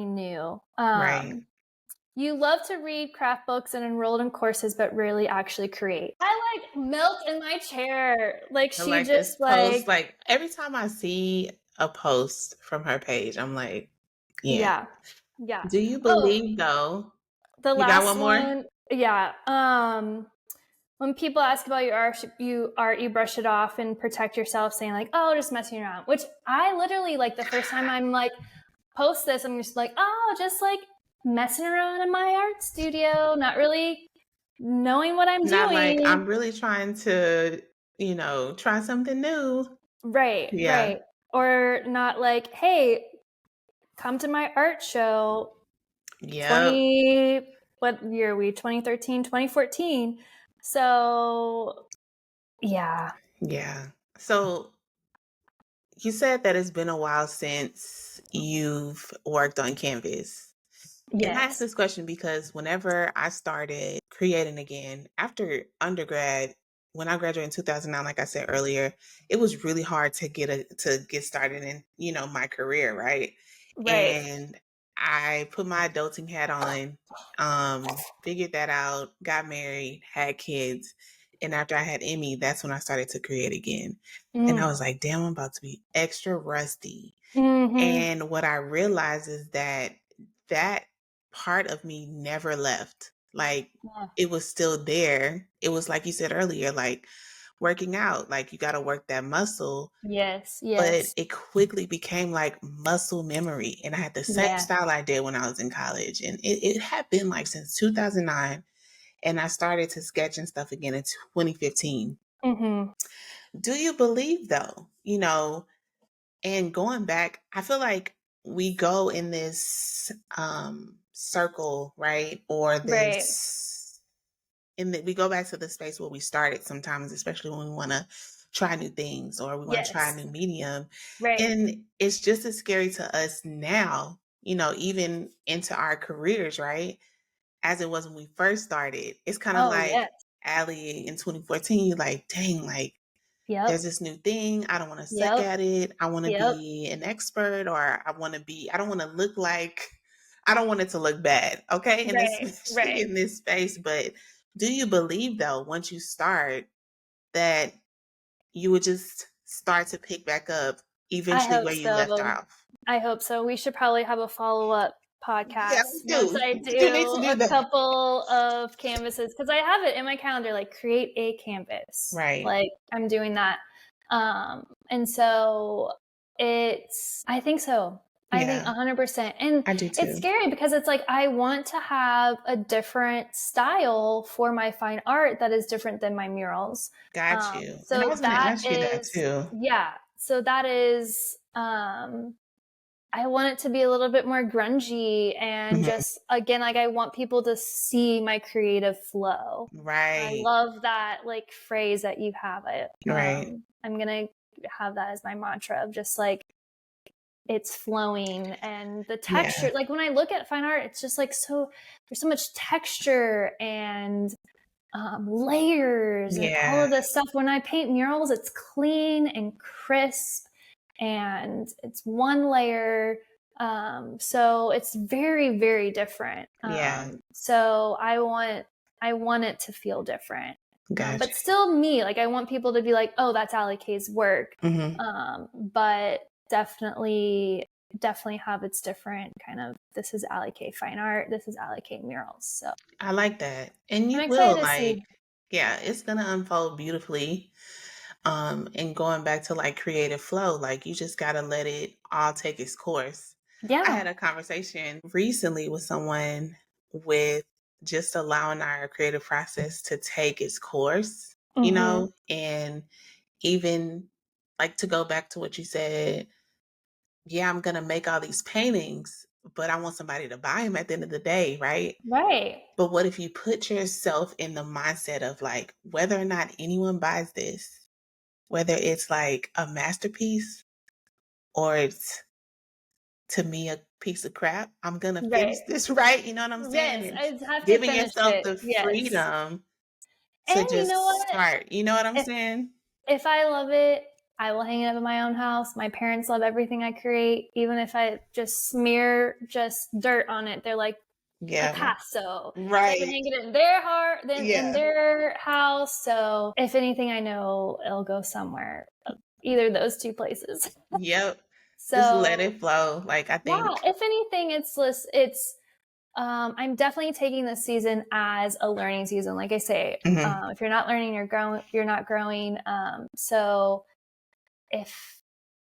S1: new. You love to read craft books and enrolled in courses, but rarely actually create. I like melt in my chair. Like, she like just
S2: post, like every time I see a post from her page, I'm like, yeah.
S1: Yeah.
S2: Do you
S1: Oh,
S2: believe though?
S1: the
S2: You got
S1: last
S2: one more?
S1: one, yeah. When people ask about your art, you brush it off and protect yourself, saying like, "Oh, just messing around." Which I literally like the first time I'm like post this, I'm just like, "Oh, just like messing around in my art studio, not really knowing what I'm
S2: Not like
S1: doing."
S2: I'm really trying to, try something new.
S1: Right,
S2: Yeah.
S1: right. Or not like, "Hey, come to my art show."
S2: Yep.
S1: 20 what year are we? 2013, 2014. So, yeah.
S2: Yeah. So you said that it's been a while since you've worked on canvas. And I asked
S1: Yes.
S2: this question because whenever I started creating again after undergrad, when I graduated in 2009, like I said earlier, it was really hard to get started in, my career, right?
S1: Right.
S2: And I put my adulting hat on, figured that out, got married, had kids, and after I had Emmy, that's when I started to create again. And I
S1: Mm.
S2: was like, damn, I'm about to be extra rusty.
S1: Mhm.
S2: And what I realized is that part of me never left. Like
S1: Yeah.
S2: it was still there. It was like you said earlier, like working out, like you got to work that muscle,
S1: Yes,
S2: but
S1: yes.
S2: it quickly became like muscle memory. And I had the same
S1: Yeah.
S2: style I did when I was in college. And it had been like since 2009. And I started to sketch and stuff again in 2015.
S1: Mhm.
S2: Do you believe though, and going back, I feel like we go in this circle, right? Or
S1: Right.
S2: this in that we go back to the space where we started sometimes, especially when we want to try new things or we want to try a
S1: Yes.
S2: new medium.
S1: Right.
S2: And it's just as scary to us now, even into our careers, right? As it was when we first started. It's kind of
S1: Oh,
S2: like
S1: yes.
S2: Alli in 2014, you're like, dang, like
S1: Yep.
S2: there's this new thing. I don't want to suck
S1: Yep.
S2: at it. I want to
S1: Yep.
S2: be an expert, or I don't want to look like, I don't want it to look bad. Okay. And
S1: Right.
S2: especially
S1: Right.
S2: in this space. But do you believe though, once you start, that you would just start to pick back up
S1: I
S2: eventually
S1: hope
S2: where you left
S1: so.
S2: off?
S1: I hope so. We should probably have a follow-up
S2: Yeah,
S1: podcast
S2: we
S1: once
S2: do.
S1: I
S2: We do need to
S1: do
S2: do
S1: a
S2: that.
S1: couple of canvases because I have it in my calendar, like create a canvas.
S2: Right.
S1: Like I'm doing that. And so I think so. I think
S2: Yeah,
S1: 100%. And
S2: I do
S1: it's
S2: too.
S1: scary because it's like I want to have a different style for my fine art that is different than my murals.
S2: Got you. And I
S1: So
S2: was going to
S1: that
S2: ask you that
S1: is,
S2: too.
S1: yeah. So that is, I want it to be a little bit more grungy and
S2: Mhm.
S1: just again like I want people to see my creative flow. I
S2: Right.
S1: love that like phrase that you have.
S2: Right.
S1: I'm gonna have that as my mantra of just like it's flowing and the
S2: Yeah.
S1: texture. Like when I look at fine art, it's just like so there's so much texture and layers and all
S2: Yeah.
S1: of this stuff. When I paint murals, it's clean and crisp and it's one layer. So it's very, very different.
S2: Yeah.
S1: So I want it to feel different.
S2: Got
S1: But
S2: you.
S1: still me, like I want people to be like, oh, that's Alli K's work.
S2: Mhm.
S1: But definitely have its different kind of this is Alli K fine art, this is Alli K murals. So
S2: I like that. And
S1: I'm
S2: you
S1: excited
S2: will
S1: to see.
S2: yeah, it's gonna unfold beautifully. And going back to like creative flow, like you just gotta let it all take its course. I
S1: Yeah.
S2: had a conversation recently with someone with just allowing our creative process to take its course,
S1: Mm-hmm.
S2: and even like to go back to what you said, yeah, I'm gonna make all these paintings, but I want somebody to buy them at the end of the day, right?
S1: Right.
S2: But what if you put yourself in the mindset of like, whether or not anyone buys this, whether it's like a masterpiece or it's to me a piece of crap, I'm gonna
S1: Right.
S2: finish this right. You know what I'm saying?
S1: Yes,
S2: And
S1: I have to
S2: giving
S1: finish
S2: yourself
S1: it.
S2: the
S1: Yes.
S2: freedom
S1: And
S2: to
S1: you know
S2: just
S1: what?
S2: start. You know what I'm
S1: If
S2: saying?
S1: if I love it, I will hang it up in my own house. My parents love everything I create, even if I just smear just dirt on it. They're like
S2: Yeah.
S1: Picasso. So I can
S2: Right.
S1: hang it in their heart, then in
S2: Yeah.
S1: their house. So if anything, I know it'll go somewhere. Either of those two places.
S2: Yep. Just let
S1: So
S2: it flow. Like, I
S1: yeah,
S2: think
S1: if anything, I'm definitely taking this season as a learning season. Like I say,
S2: mhm.
S1: if you're not learning, you're not growing. So if,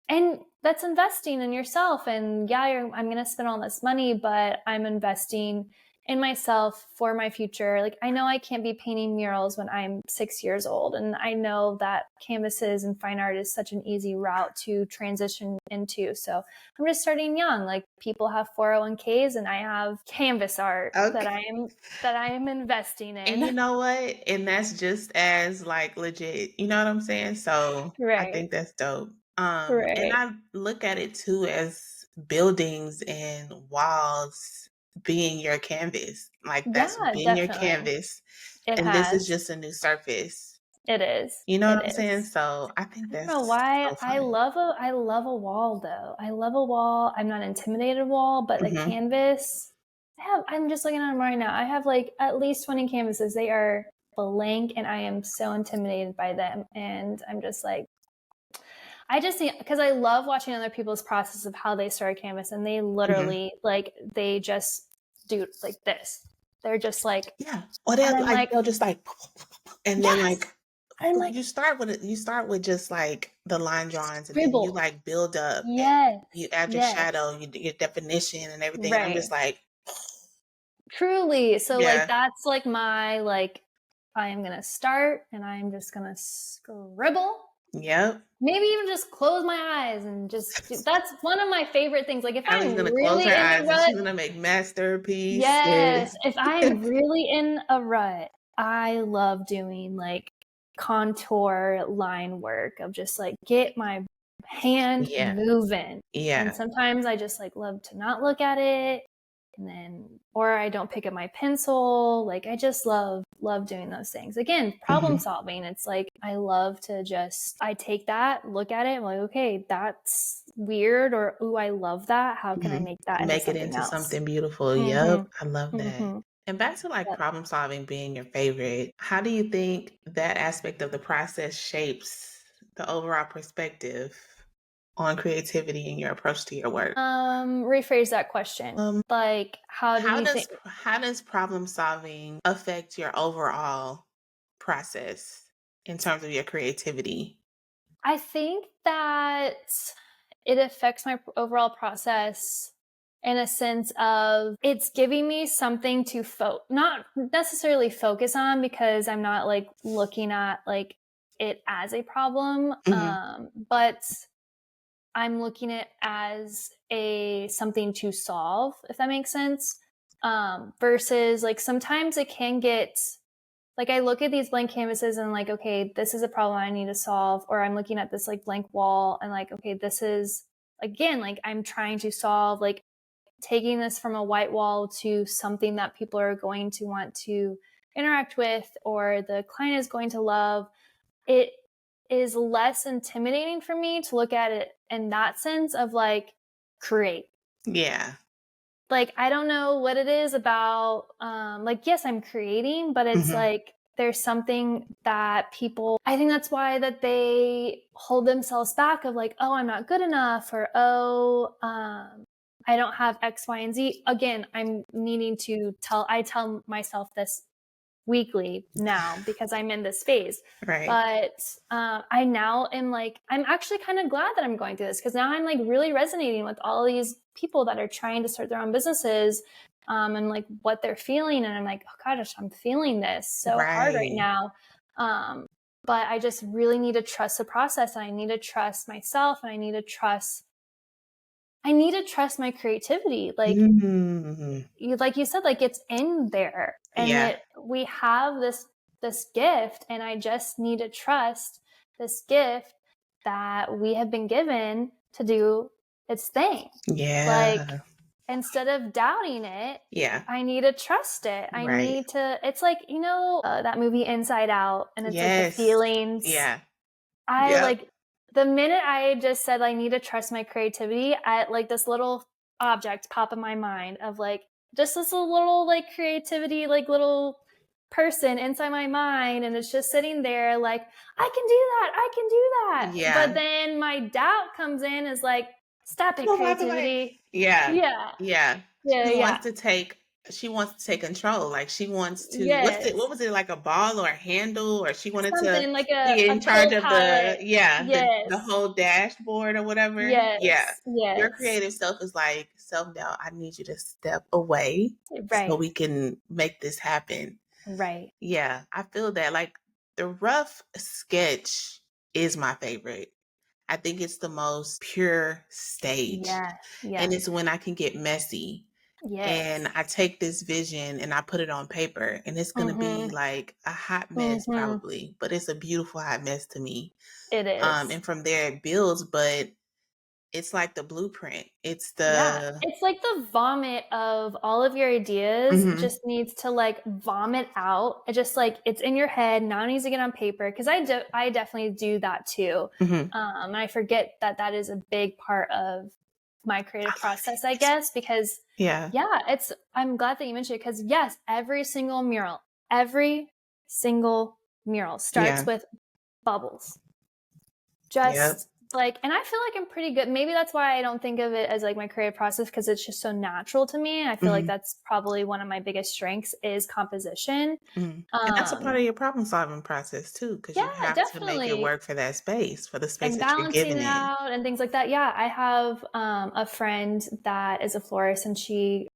S1: and that's investing in yourself. And yeah, I'm going to spend all this money, but I'm investing in myself for my future. Like, I know I can't be painting murals when I'm 6 years old. And I know that canvases and fine art is such an easy route to transition into. So I'm just starting young. Like, people have 401ks and I have canvas art
S2: Okay.
S1: that I am investing
S2: And you
S1: in.
S2: know what? And that's just as like legit. You know what I'm saying? So I
S1: Right.
S2: think that's dope. And
S1: Right.
S2: I look at it too as buildings and walls being your canvas. Like that's
S1: Yeah,
S2: being your
S1: definitely.
S2: canvas.
S1: It
S2: And this is
S1: has.
S2: just a new surface.
S1: It is.
S2: You know
S1: It
S2: what I'm saying?
S1: is.
S2: So I think
S1: I don't know
S2: that's
S1: why
S2: so fun.
S1: I love a wall though. I love a wall. I'm not intimidated of wall, but a
S2: Hmm.
S1: canvas. I'm just looking at them right now. I have like at least 20 canvases. They are blank and I am so intimidated by them. And I'm just like, I just think, because I love watching other people's process of how they start a canvas, and they
S2: Hmm.
S1: literally like they just do like this. They're just like,
S2: Yeah. Or
S1: and I'm like,
S2: they'll just like, and then
S1: yes.
S2: like
S1: I'm like,
S2: you start with just like the line drawings, and then you
S1: scribble.
S2: like build up and
S1: Yes.
S2: you add your
S1: Yes.
S2: shadow, you do your definition and everything. And I'm just
S1: Right.
S2: like,
S1: Truly. So like
S2: yeah,
S1: that's like my like I am gonna start and I'm just gonna scribble.
S2: yep.
S1: Maybe even just close my eyes and just do, that's one of my favorite things. Like if
S2: Allie's
S1: I'm
S2: gonna close her
S1: really in a
S2: eyes and
S1: rut,
S2: she's gonna make
S1: yes,
S2: masterpieces.
S1: if I'm really in a rut, I love doing like contour line work of just like get my hand
S2: Yeah,
S1: moving. And
S2: yeah.
S1: sometimes I just like love to not look at it, and then or I don't pick up my pencil. Like I just love doing those things. Again, problem
S2: Hmm.
S1: solving. It's like I love to just I take that, look at it, I'm like, okay, that's weird, or ooh, I love that. How can I
S2: Hmm.
S1: make that into
S2: Make it
S1: something
S2: into
S1: else?
S2: something beautiful. Yep,
S1: Mhm.
S2: I love that.
S1: Mhm.
S2: And back to like
S1: Yep.
S2: problem solving being your favorite, how do you think that aspect of the process shapes the overall perspective on creativity and your approach to your work?
S1: Rephrase that question.
S2: Um,
S1: Like, how do you think?
S2: how does problem solving affect your overall process in terms of your creativity?
S1: I think that it affects my overall process in a sense of it's giving me something to not necessarily focus on, because I'm not like looking at like it as a problem,
S2: Hmm.
S1: but I'm looking at it as a something to solve, if that makes sense. Versus like sometimes it can get like I look at these blank canvases and like, okay, this is a problem I need to solve. Or I'm looking at this like blank wall and like, okay, this is again, like I'm trying to solve, like taking this from a white wall to something that people are going to want to interact with or the client is going to love. It is less intimidating for me to look at it in that sense of like create.
S2: Yeah.
S1: Like I don't know what it is about like yes, I'm creating, but it's
S2: Hmm.
S1: like there's something that people, I think that's why that they hold themselves back of like, oh, I'm not good enough, or oh, I don't have X, Y, and Z. Again, I'm needing to I tell myself this weekly now because I'm in this phase.
S2: Right.
S1: But I now am like, I'm actually kind of glad that I'm going through this, because now I'm like really resonating with all these people that are trying to start their own businesses, and like what they're feeling. And I'm like, oh gosh, I'm feeling this so hard right
S2: Right.
S1: now. But I just really need to trust the process, and I need to trust myself, and I need to trust my creativity.
S2: Hmm.
S1: Like you said, like it's in there, and
S2: Yeah.
S1: that we have this gift, and I just need to trust this gift that we have been given to do its thing. Like
S2: Yeah.
S1: instead of doubting it,
S2: Yeah.
S1: I need to trust it. I
S2: Right.
S1: need to, it's like, that movie Inside Out, and it's like the
S2: Yes.
S1: feelings.
S2: Yeah.
S1: I
S2: Yep.
S1: like the minute I just said I need to trust my creativity, I like this little object pop in my mind of like just this little like creativity, like little person inside my mind, and it's just sitting there like I can do that, I can do that. But
S2: Yeah.
S1: then my doubt comes in is like Stop it,
S2: Move out the way.
S1: creativity.
S2: Yeah.
S1: Yeah.
S2: Yeah.
S1: Yeah,
S2: She
S1: yeah.
S2: wants to take she wants to take control. Like she wants to what
S1: Yes.
S2: was it, like a ball or a handle, or she wanted to
S1: Something like
S2: be
S1: a
S2: in charge of
S1: co-pilot.
S2: the
S1: Yes.
S2: whole dashboard or whatever. Yeah.
S1: Yes.
S2: Your
S1: Yes.
S2: creative self is like, self-doubt, I need you to step away so
S1: Right.
S2: we can make this happen.
S1: Right.
S2: Yeah, I feel that. Like the rough sketch is my favorite. I think it's the most pure stage.
S1: Yes.
S2: And
S1: Yes.
S2: it's when I can get messy and
S1: Yes.
S2: I take this vision and I put it on paper, and it's going to be
S1: Mhm.
S2: like a hot mess
S1: Mhm.
S2: probably, but it's a beautiful hot mess to me.
S1: It is.
S2: And from there it builds, but it's like the blueprint. It's
S1: Yeah,
S2: the
S1: it's like the vomit of all of your ideas
S2: Mhm.
S1: just needs to like vomit out. It just like it's in your head now. It needs to get on paper because I definitely do that too.
S2: Mhm.
S1: And I forget that that is a big part of my
S2: I
S1: creative
S2: love
S1: process, I
S2: it.
S1: guess, because
S2: Yeah.
S1: yeah, I'm glad that you mentioned it because yes, every single mural starts
S2: Yeah.
S1: with bubbles.
S2: Yep.
S1: Just like, and I feel like I'm pretty good. Maybe that's why I don't think of it as like my creative process because it's just so natural to me. I feel like
S2: Mhm.
S1: that's probably one of my biggest strengths is composition.
S2: Mhm. And that's a part
S1: Um,
S2: of your problem solving process too, because you
S1: yeah,
S2: have to make it
S1: definitely.
S2: work for that space, for the space
S1: And
S2: that you're
S1: balancing
S2: giving
S1: it
S2: it.
S1: out and things like that. Yeah, I have a friend that is a florist and she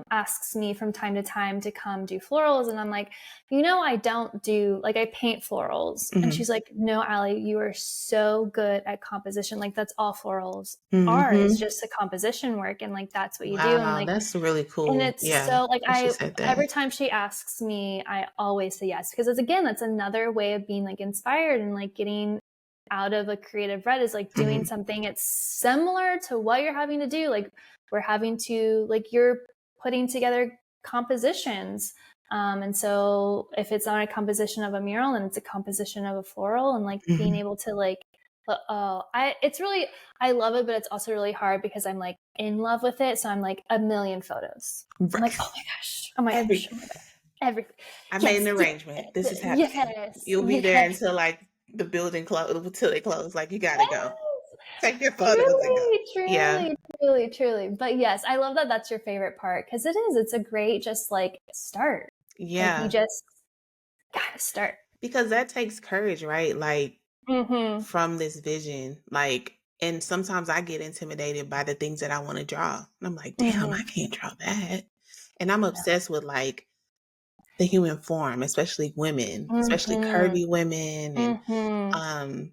S1: asks me from time to time to come do florals. And I'm like, I don't do, like, I paint florals. And
S2: Mhm.
S1: she's like, no, Alli, you are so good at composition. Like, that's all florals are is
S2: Mhm.
S1: just a composition work. And like, that's what you do. And
S2: Wow,
S1: like,
S2: that's really
S1: and
S2: cool.
S1: it's
S2: Yeah,
S1: so like,
S2: that she said that.
S1: every time she asks me, I always say yes, because it's, again, that's another way of being like inspired and like getting out of a creative rut is like doing
S2: Mhm.
S1: something it's similar to what you're having to do. Like we're having to like you're putting together compositions. And so if it's not a composition of a mural and it's a composition of a floral and like being
S2: Mhm.
S1: able to like it's really, I love it, but it's also really hard because I'm like in love with it. So I'm like a million photos. I'm like, oh my gosh, oh my
S2: Every
S1: gosh, oh my gosh, everything.
S2: I made an
S1: Yes,
S2: arrangement. This is happening.
S1: yes,
S2: You'll be there
S1: yes.
S2: until like the building close until they close. Like you gotta go. Take your photos and go.
S1: Truly,
S2: Yeah.
S1: truly, truly, truly. But yes, I love that that's your favorite part because it is. It's a great just like start. Like you
S2: Yeah.
S1: just gotta start.
S2: Because that takes courage, right? Like
S1: Mm-hmm.
S2: from this vision. Like, and sometimes I get intimidated by the things that I want to draw. And I'm like, damn,
S1: Mm-hmm.
S2: I can't draw that. And I'm
S1: No.
S2: obsessed with like the human form, especially women, especially
S1: Mm-hmm.
S2: curvy women. And
S1: Mm-hmm.
S2: um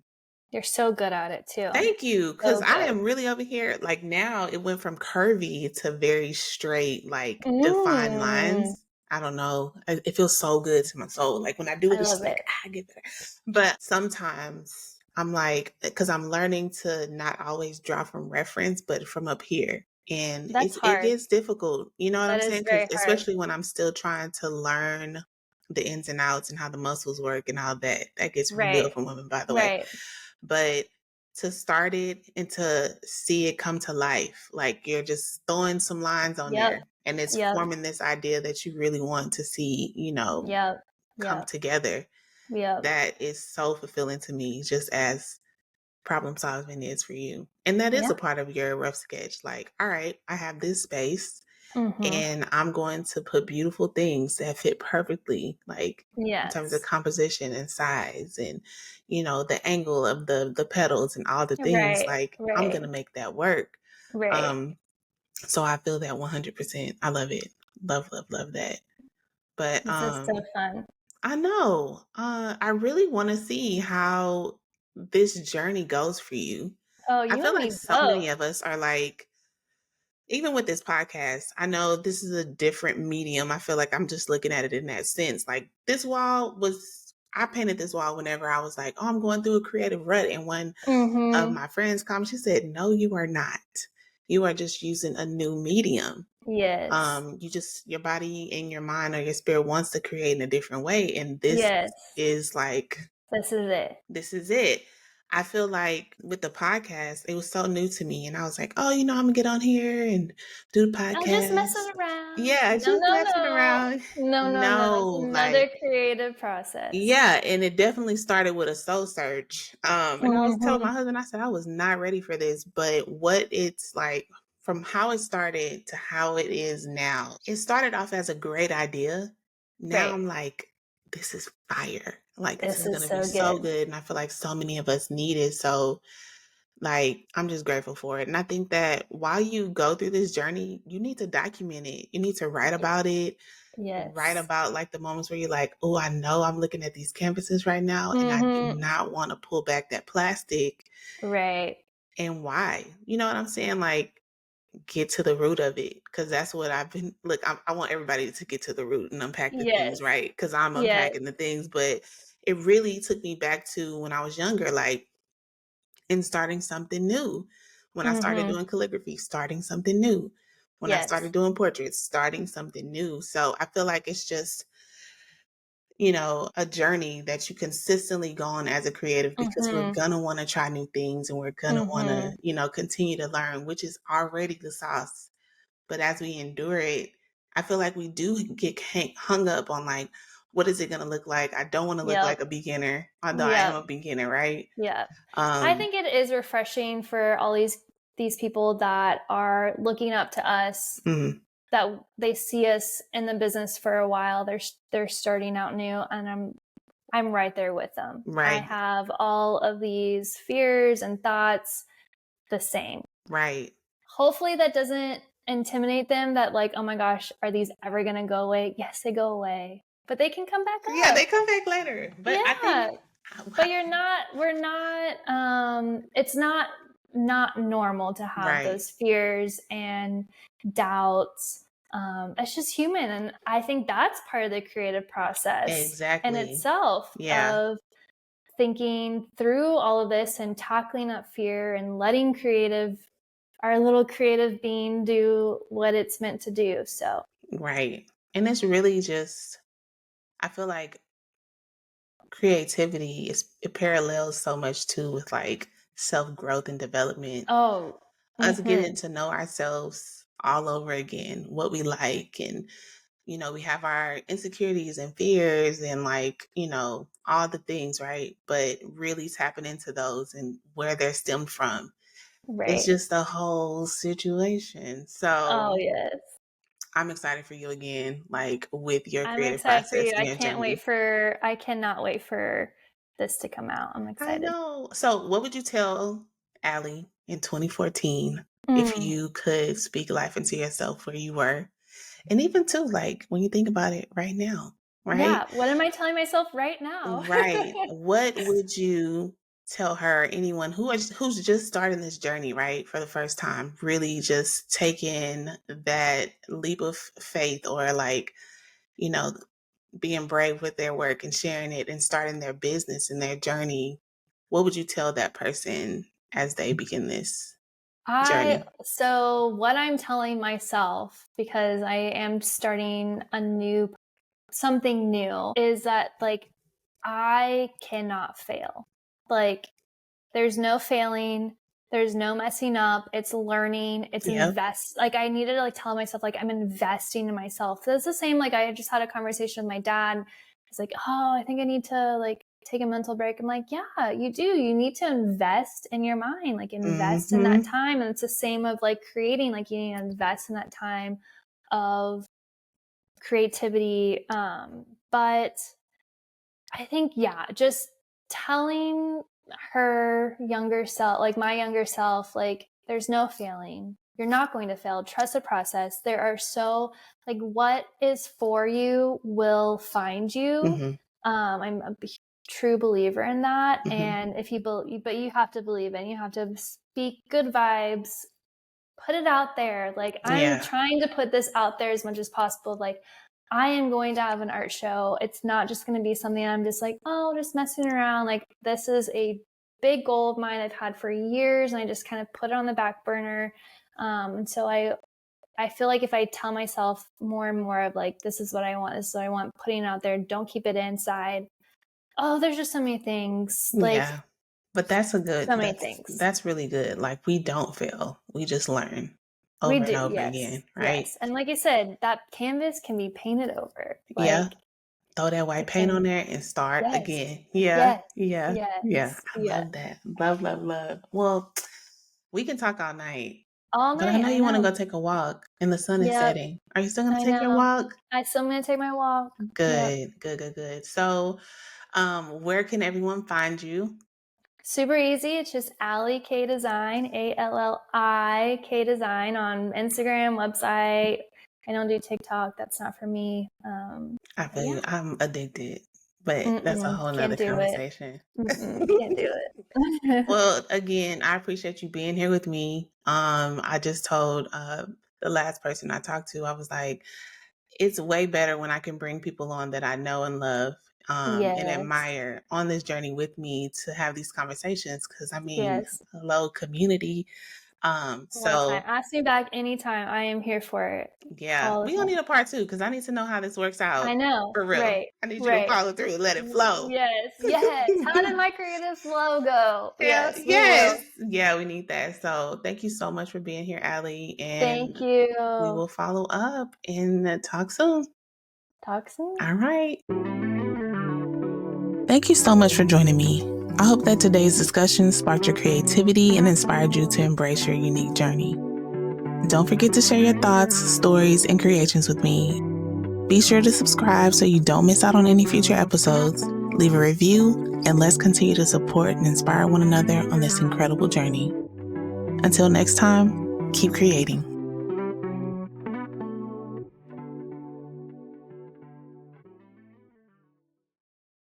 S1: You're so good at it too.
S2: thank you. Cause
S1: So
S2: I
S1: good.
S2: am really over here. Like now it went from curvy to very straight, like defined
S1: Mm.
S2: lines. I don't know. It feels so good to my soul. Like when I do
S1: I
S2: it, it's
S1: love
S2: just like,
S1: it.
S2: I get better. But sometimes I'm like, because I'm learning to not always draw from reference, but from up here. And
S1: That's
S2: it
S1: hard.
S2: gets difficult. You know what I'm
S1: That is
S2: saying? Because
S1: very hard.
S2: especially when I'm still trying to learn the ins and outs and how the muscles work and all that. That gets real
S1: Right.
S2: from women, by the way.
S1: Right.
S2: But to start it and to see it come to life, like you're just throwing some lines on
S1: Yep.
S2: there and it's
S1: Yep.
S2: forming this idea that you really want to see,
S1: Yep.
S2: come
S1: Yep.
S2: together.
S1: Yep.
S2: That is so fulfilling to me, just as problem solving is for you. And that is
S1: Yeah.
S2: a part of your rough sketch. Like, all right, I have this space
S1: Mm-hmm.
S2: and I'm going to put beautiful things that fit perfectly, like in terms of
S1: Yes.
S2: composition and size and the angle of the petals and all the things.
S1: Right.
S2: Like I'm
S1: Right.
S2: gonna make that work.
S1: Right.
S2: Um, so I feel that 100%. I love it. Love, love, love that. But
S1: This is so fun.
S2: I know. I really want to see how this journey goes for you.
S1: Oh,
S2: I
S1: you
S2: feel
S1: and
S2: like
S1: me
S2: so
S1: both.
S2: many of us are like, even with this podcast, I know this is a different medium. I feel like I'm just looking at it in that sense. Like I painted this wall whenever I was like, oh, I'm going through a creative rut. And one of
S1: Mm-hmm.
S2: my friends called, she said, no, you are not. You are just using a new medium.
S1: Yes.
S2: Your body and your mind or your spirit wants to create in a different way. And this
S1: Yes.
S2: is like,
S1: This is it.
S2: this is it. I feel like with the podcast, it was so new to me. And I was like, oh, I'm going to get on here and do the
S1: I'm just messing
S2: podcast.
S1: around.
S2: Yeah,
S1: No,
S2: just
S1: no,
S2: messing
S1: no.
S2: around.
S1: No, no, no. That's
S2: No,
S1: another
S2: like,
S1: creative process.
S2: yeah. And it definitely started with a soul search. And I was telling
S1: Mm-hmm.
S2: my husband, I said, I was not ready for this. But what it's like, from how it started to how it is now, it started off as a great idea. Now
S1: Right.
S2: I'm like, this is fire. Like, this
S1: This
S2: is going
S1: is
S2: to be
S1: so
S2: so
S1: good.
S2: good. And I feel like so many of us need it. So, like, I'm just grateful for it. And I think that while you go through this journey, you need to document it. You need to write about it, write
S1: Yes.
S2: about like the moments where you're like, oh, I know I'm looking at these canvases right now and I do
S1: Mm-hmm.
S2: not want to pull back that plastic.
S1: Right.
S2: And why? You know what I'm saying? Like, get to the root of it. Cause that's what I've been, look, I want everybody to get to the root and unpack the things,
S1: Yes.
S2: right? Cause I'm
S1: Yes.
S2: unpacking the things, but it really took me back to when I was younger, like, and starting something new. When I started
S1: Mm-hmm.
S2: doing calligraphy, starting something new. When I
S1: Yes.
S2: started doing portraits, starting something new. So I feel like it's just, a journey that you consistently go on as a creative because we're
S1: Mm-hmm.
S2: gonna want to try new things and we're gonna want
S1: Mm-hmm.
S2: to, continue to learn, which is already the sauce. But as we endure it, I feel like we do get hung up on like, what is it gonna look like? I don't want to look
S1: Yep.
S2: like a beginner, although I am
S1: Yep.
S2: a beginner, right?
S1: Yep. I
S2: Um,
S1: think it is refreshing for all these people that are looking up to us,
S2: mhm,
S1: that they see us in the business for a while. They're starting out new, and I'm right there with them. I
S2: right,
S1: have all of these fears and thoughts the same.
S2: right.
S1: Hopefully that doesn't intimidate them, that like, oh my gosh, are these ever going to go away? Yes, they go away, but they can come back
S2: Yeah, they
S1: up.
S2: come back later. But I
S1: Yeah.
S2: think,
S1: But we're not, it's not normal to have
S2: right,
S1: those fears and doubts. It's just human. And I think that's part of the creative process in
S2: exactly.
S1: itself,
S2: Yeah,
S1: of thinking through all of this and tackling that fear and letting our little creative being do what it's meant to do. So,
S2: right. And it's really just, I feel like creativity it parallels so much too with like self growth and development.
S1: oh,
S2: Us getting
S1: mm-hmm,
S2: to know ourselves all over again, what we like, and we have our insecurities and fears and like all the things, right? But really tapping into those and where they're stemmed from. It's
S1: right.
S2: just a whole situation.
S1: Oh,
S2: So
S1: yes.
S2: I'm excited for you again, like with your
S1: I'm
S2: creative
S1: excited for
S2: process
S1: you.
S2: and your journey.
S1: I cannot wait for this to come out. I'm
S2: I
S1: excited.
S2: know. So, what would you tell Alli in 2014 if
S1: Mm.
S2: you could speak life into yourself where you were? And even too, like when you think about it right now, right?
S1: Yeah. What am I telling myself right now?
S2: Right. What would you tell her, anyone who's just starting this journey, right, for the first time, really just taking that leap of faith or like, you know, being brave with their work and sharing it and starting their business and their journey? What would you tell that person as they begin this journey?
S1: So what I'm telling myself, because I am starting something new, is that like I cannot fail. Like, there's no failing. There's no messing up. It's learning. It's
S2: Yep.
S1: like I needed to like tell myself like I'm investing in myself. That's the same. Like I just had a conversation with my dad. He's like, oh, I think I need to like take a mental break. I'm like, yeah, you do. You need to invest in your mind, like invest in that
S2: Mm-hmm.
S1: time. And it's the same of like creating, like you need to invest in that time of creativity. But I think, yeah, just telling her younger self, like my younger self, like there's no failing. You're not going to fail. Trust the process. There are like what is for you will find you.
S2: Mm-hmm.
S1: I'm a true believer in that.
S2: Mm-hmm.
S1: And if you believe, but you have to believe it. You have to speak good vibes, put it out there. Like I'm
S2: Yeah.
S1: trying to put this out there as much as possible. Like I am going to have an art show. It's not just going to be something I'm just like, oh, just messing around. Like this is a big goal of mine I've had for years, and I just kind of put it on the back burner. And so I feel like if I tell myself more and more of like, this is what I want, this is what I want, putting it out there, don't keep it inside. Oh, there's just so many things. Like
S2: Yeah. But that's a good,
S1: So many things.
S2: that's really good. Like, we don't fail. We just learn
S1: We
S2: over
S1: do,
S2: and over
S1: yes,
S2: again, right?
S1: yes. And like you said, that canvas can be painted over.
S2: Yeah.
S1: Like,
S2: Throw that white paint on there and start
S1: yes,
S2: again. Yeah,
S1: yes,
S2: yeah, yeah.
S1: yes,
S2: I
S1: yes.
S2: love that. Love, love, love. Well, we can talk all night,
S1: All
S2: but I
S1: night,
S2: know
S1: I
S2: you want to
S1: know.
S2: go take a walk and the sun is
S1: Yep,
S2: setting. Are you still going to
S1: I
S2: take your
S1: know.
S2: walk?
S1: I still am gonna take my walk. Yep.
S2: Good, good, good, good. So, where can everyone find you?
S1: Super easy. It's just Alli K Design, Alli K Design on Instagram, website. I don't do TikTok. That's not for me.
S2: I feel
S1: Yeah.
S2: you. I'm addicted, but that's a whole nother
S1: Can't do it.
S2: conversation.
S1: Can't do it.
S2: Well, again, I appreciate you being here with me. I just told the last person I talked to, I was like, it's way better when I can bring people on that I know and love and
S1: Yes.
S2: admire on this journey with me to have these conversations. Because I mean,
S1: Yes.
S2: hello, community.
S1: All the time.
S2: So
S1: Ask me back anytime. I am here for it.
S2: yeah,
S1: All the
S2: we gonna
S1: time.
S2: need a part two because I need to know how this works
S1: I
S2: out
S1: know.
S2: for real.
S1: Right.
S2: I need you to
S1: Right.
S2: follow through and let it flow.
S1: Yes. Yes. How did my creative flow go?
S2: Yeah,
S1: Yes, we
S2: yes.
S1: will.
S2: Yeah, we need that. So thank you so much for being here, Alli.
S1: Thank
S2: And we
S1: you.
S2: will follow up and talk soon.
S1: Talk soon.
S2: All right. Thank you so much for joining me. I hope that today's discussion sparked your creativity and inspired you to embrace your unique journey. Don't forget to share your thoughts, stories, and creations with me. Be sure to subscribe so you don't miss out on any future episodes. Leave a review, and let's continue to support and inspire one another on this incredible journey. Until next time, keep creating.